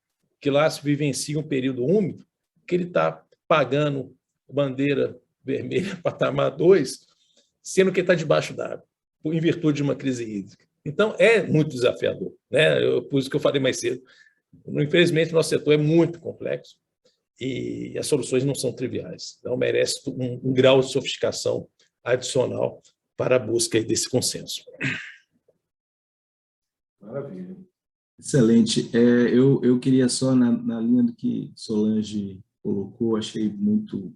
que lá se vivencia um período úmido, que ele está pagando bandeira vermelha, patamar 2, sendo que está debaixo d'água, em virtude de uma crise hídrica? Então, é muito desafiador. Né? Por isso que eu falei mais cedo. Infelizmente, nosso setor é muito complexo e as soluções não são triviais. Então, merece um grau de sofisticação adicional para a busca desse consenso. Maravilha. Excelente. Eu queria só, na linha do que Solange colocou, achei muito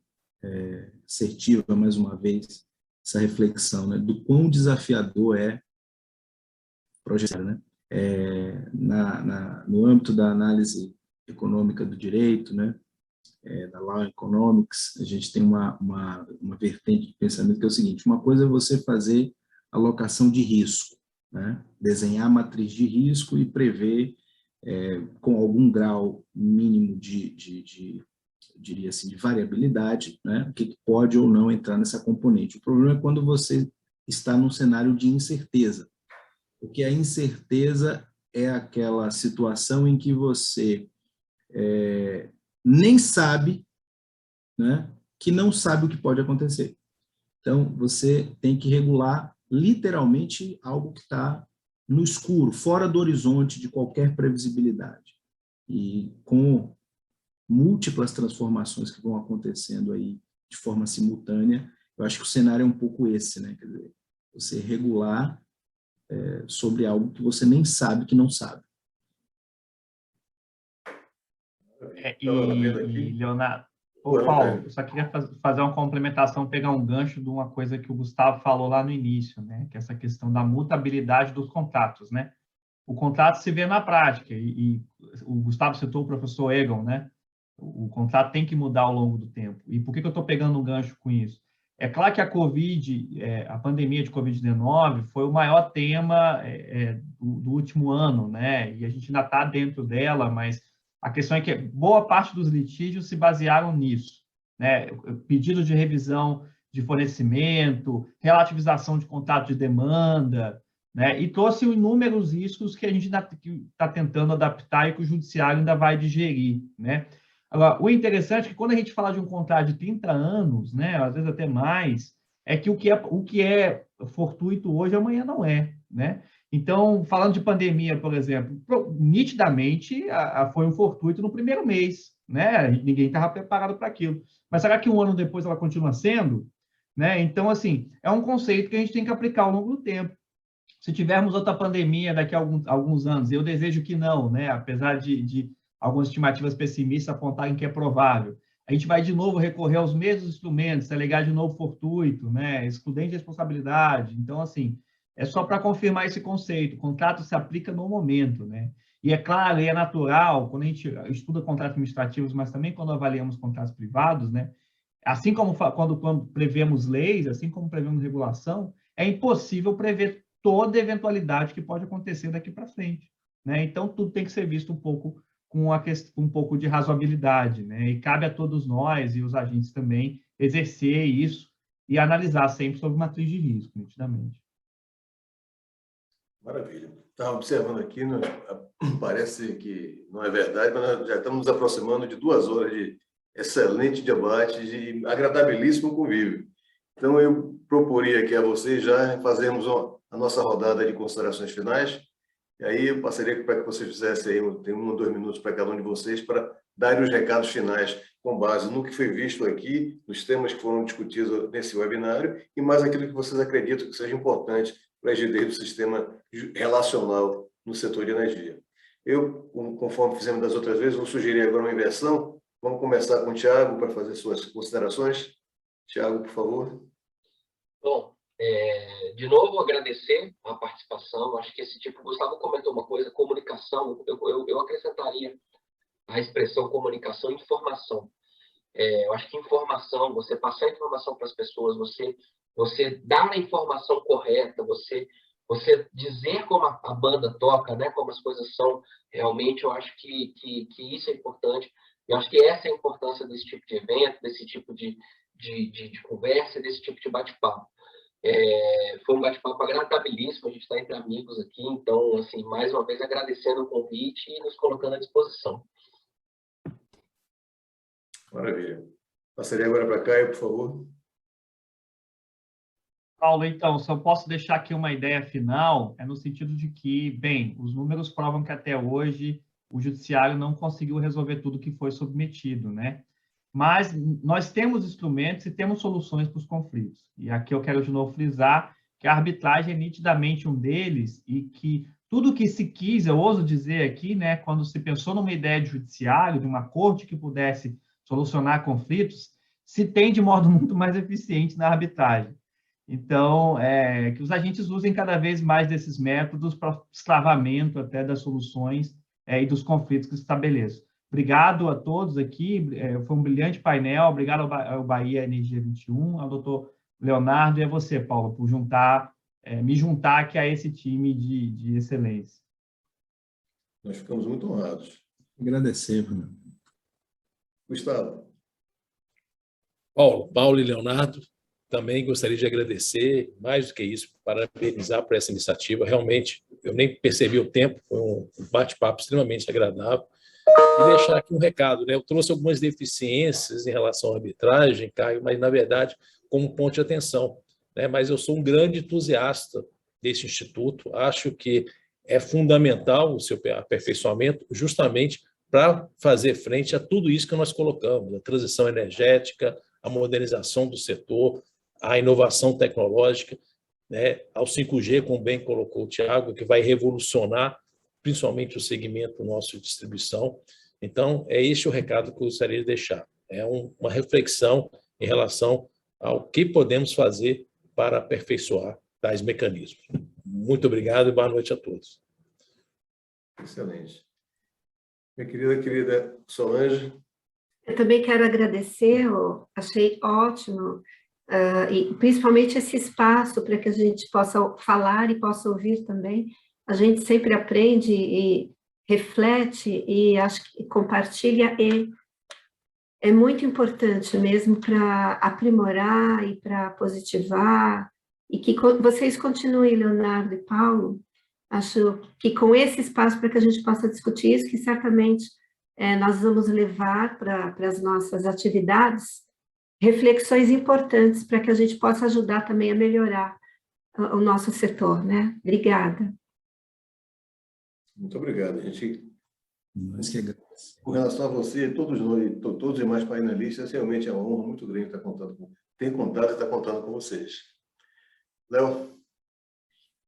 assertiva, mais uma vez, essa reflexão, né, do quão desafiador é projetar, né? No âmbito da análise econômica do direito, né, da Law Economics, a gente tem uma vertente de pensamento que é o seguinte: uma coisa é você fazer alocação de risco, né, desenhar a matriz de risco e prever com algum grau mínimo diria assim, de variabilidade, né, o que pode ou não entrar nessa componente. O problema é quando você está num cenário de incerteza, porque a incerteza é aquela situação em que você nem sabe, né, que não sabe o que pode acontecer. Então, você tem que regular literalmente algo que está no escuro, fora do horizonte de qualquer previsibilidade. E com múltiplas transformações que vão acontecendo aí de forma simultânea, eu acho que o cenário é um pouco esse, né? Quer dizer, você regular sobre algo que você nem sabe que não sabe. Leonardo, Paulo, eu só queria fazer uma complementação, pegar um gancho de uma coisa que o Gustavo falou lá no início, né? Que é essa questão da mutabilidade dos contratos, né? O contrato se vê na prática, e o Gustavo citou o professor Egon, né? O contrato tem que mudar ao longo do tempo. E por que eu estou pegando um gancho com isso? É claro que a pandemia de Covid-19 foi o maior tema do último ano, né? E a gente ainda está dentro dela, mas a questão é que boa parte dos litígios se basearam nisso, né? Pedido de revisão de fornecimento, relativização de contrato de demanda, né? E trouxe inúmeros riscos que a gente está tentando adaptar e que o judiciário ainda vai digerir, né? Agora, o interessante é que quando a gente fala de um contrato de 30 anos, né, às vezes até mais, é que o que é fortuito hoje, amanhã não é, né? Então, falando de pandemia, por exemplo, nitidamente foi um fortuito no primeiro mês, né? Ninguém estava preparado para aquilo. Mas será que um ano depois ela continua sendo? Né? Então, assim, é um conceito que a gente tem que aplicar ao longo do tempo. Se tivermos outra pandemia daqui a alguns anos, eu desejo que não, né? Apesar de algumas estimativas pessimistas apontarem que é provável, a gente vai de novo recorrer aos mesmos instrumentos, alegar de novo fortuito, né? Excludente de responsabilidade. Então, assim, é só para confirmar esse conceito. O contrato se aplica no momento, né? E é claro, e é natural, quando a gente estuda contratos administrativos, mas também quando avaliamos contratos privados, né? Assim como quando prevemos leis, assim como prevemos regulação, é impossível prever toda eventualidade que pode acontecer daqui para frente, né? Então, tudo tem que ser visto um pouco com um pouco de razoabilidade, né? E cabe a todos nós e os agentes também exercer isso e analisar sempre sob matriz de risco, nitidamente. Maravilha. Estava observando aqui, parece que não é verdade, mas nós já estamos nos aproximando de 2 horas de excelente debate e agradabilíssimo convívio. Então, eu proporia aqui a vocês já fazermos a nossa rodada de considerações finais, e aí eu passaria para que vocês fizessem aí, tem 1 ou 2 minutos para cada um de vocês, para darem os recados finais com base no que foi visto aqui, nos temas que foram discutidos nesse webinário, e mais aquilo que vocês acreditam que seja importante para a rigidez do sistema relacional no setor de energia. Eu, conforme fizemos das outras vezes, vou sugerir agora uma inversão. Vamos começar com o Thiago para fazer suas considerações. Thiago, por favor. Bom, de novo, agradecer a participação. Acho que esse tipo, o Gustavo comentou uma coisa, comunicação, eu acrescentaria a expressão comunicação e informação. Eu acho que informação, você passar a informação para as pessoas, você dar a informação correta, você dizer como a banda toca, né, como as coisas são realmente, eu acho que isso é importante. Eu acho que essa é a importância desse tipo de evento, desse tipo de conversa, desse tipo de bate-papo. Foi um bate-papo agradabilíssimo, a gente está entre amigos aqui, então, assim, mais uma vez agradecendo o convite e nos colocando à disposição. Maravilha. Passaria agora para Caio, por favor. Paulo, então, se eu posso deixar aqui uma ideia final, no sentido de que, bem, os números provam que até hoje o judiciário não conseguiu resolver tudo que foi submetido, né? Mas nós temos instrumentos e temos soluções para os conflitos. E aqui eu quero de novo frisar que a arbitragem é nitidamente um deles e que tudo que se quis, eu ouso dizer aqui, né, quando se pensou numa ideia de judiciário, de uma corte que pudesse solucionar conflitos, se tem de modo muito mais eficiente na arbitragem. Então, que os agentes usem cada vez mais desses métodos para destravamento até das soluções e dos conflitos que se estabeleçam. Obrigado a todos aqui, foi um brilhante painel, obrigado ao Bahia Energia 21, ao doutor Leonardo e a você, Paulo, por me juntar aqui a esse time de excelência. Nós ficamos muito honrados. Agradecer, Bruno. Gustavo. Paulo e Leonardo, também gostaria de agradecer, mais do que isso, parabenizar por essa iniciativa. Realmente, eu nem percebi o tempo, foi um bate-papo extremamente agradável. E deixar aqui um recado, né? Eu trouxe algumas deficiências em relação à arbitragem, Caio, mas, na verdade, como ponto de atenção, né? Mas eu sou um grande entusiasta desse instituto, acho que é fundamental o seu aperfeiçoamento justamente para fazer frente a tudo isso que nós colocamos, a transição energética, a modernização do setor, a inovação tecnológica, né? Ao 5G, como bem colocou o Thiago, que vai revolucionar principalmente o segmento nosso de distribuição. Então, é este o recado que eu gostaria de deixar. É uma reflexão em relação ao que podemos fazer para aperfeiçoar tais mecanismos. Muito obrigado e boa noite a todos. Excelente. Minha querida Solange. Eu também quero agradecer, achei ótimo, e principalmente esse espaço para que a gente possa falar e possa ouvir também. A gente sempre aprende e reflete e acho que compartilha, e é muito importante mesmo para aprimorar e para positivar, e que vocês continuem, Leonardo e Paulo, acho que com esse espaço para que a gente possa discutir isso, que certamente nós vamos levar para as nossas atividades reflexões importantes para que a gente possa ajudar também a melhorar o nosso setor, né? Obrigada. Muito obrigado, gente. Nós que agradecemos. Com relação a você, todos nós, todos os demais painelistas, realmente é uma honra muito grande estar ter contado e estar contando com vocês. Léo?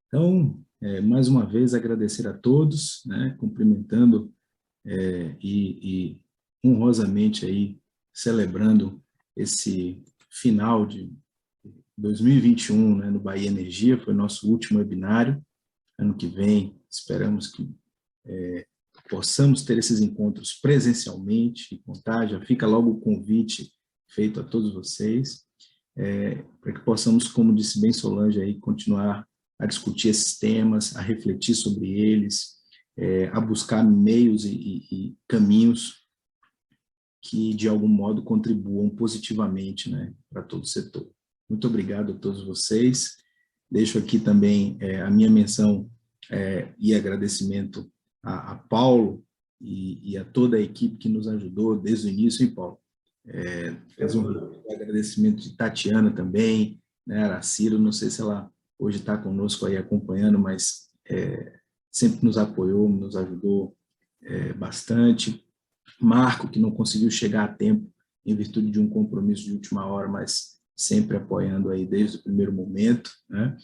Então, mais uma vez, agradecer a todos, né, cumprimentando e honrosamente aí, celebrando esse final de 2021, né, no Bahia Energia, foi nosso último webinário. Ano que vem, esperamos que possamos ter esses encontros presencialmente, contar, já fica logo o convite feito a todos vocês, para que possamos, como disse bem Solange, aí, continuar a discutir esses temas, a refletir sobre eles, a buscar meios e caminhos que, de algum modo, contribuam positivamente, né, para todo o setor. Muito obrigado a todos vocês. Deixo aqui também a minha menção e agradecimento a Paulo e a toda a equipe que nos ajudou desde o início, hein, Paulo? Fazer um agradecimento de Tatiana também, né, Araciro, não sei se ela hoje está conosco aí acompanhando, mas sempre nos apoiou, nos ajudou bastante. Marco, que não conseguiu chegar a tempo em virtude de um compromisso de última hora, mas sempre apoiando aí desde o primeiro momento, né?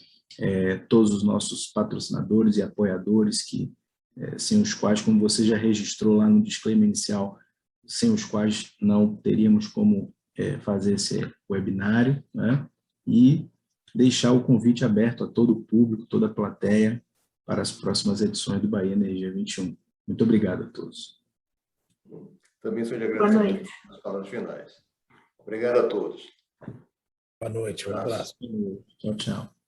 Todos os nossos patrocinadores e apoiadores que, sem os quais, como você já registrou lá no disclaimer inicial, sem os quais não teríamos como fazer esse webinário, né? E deixar o convite aberto a todo o público, toda a plateia, para as próximas edições do Bahia Energia 21. Muito obrigado a todos. Também sou de agradecer as palavras finais. Obrigado a todos. Boa noite, um abraço. Tchau, tchau.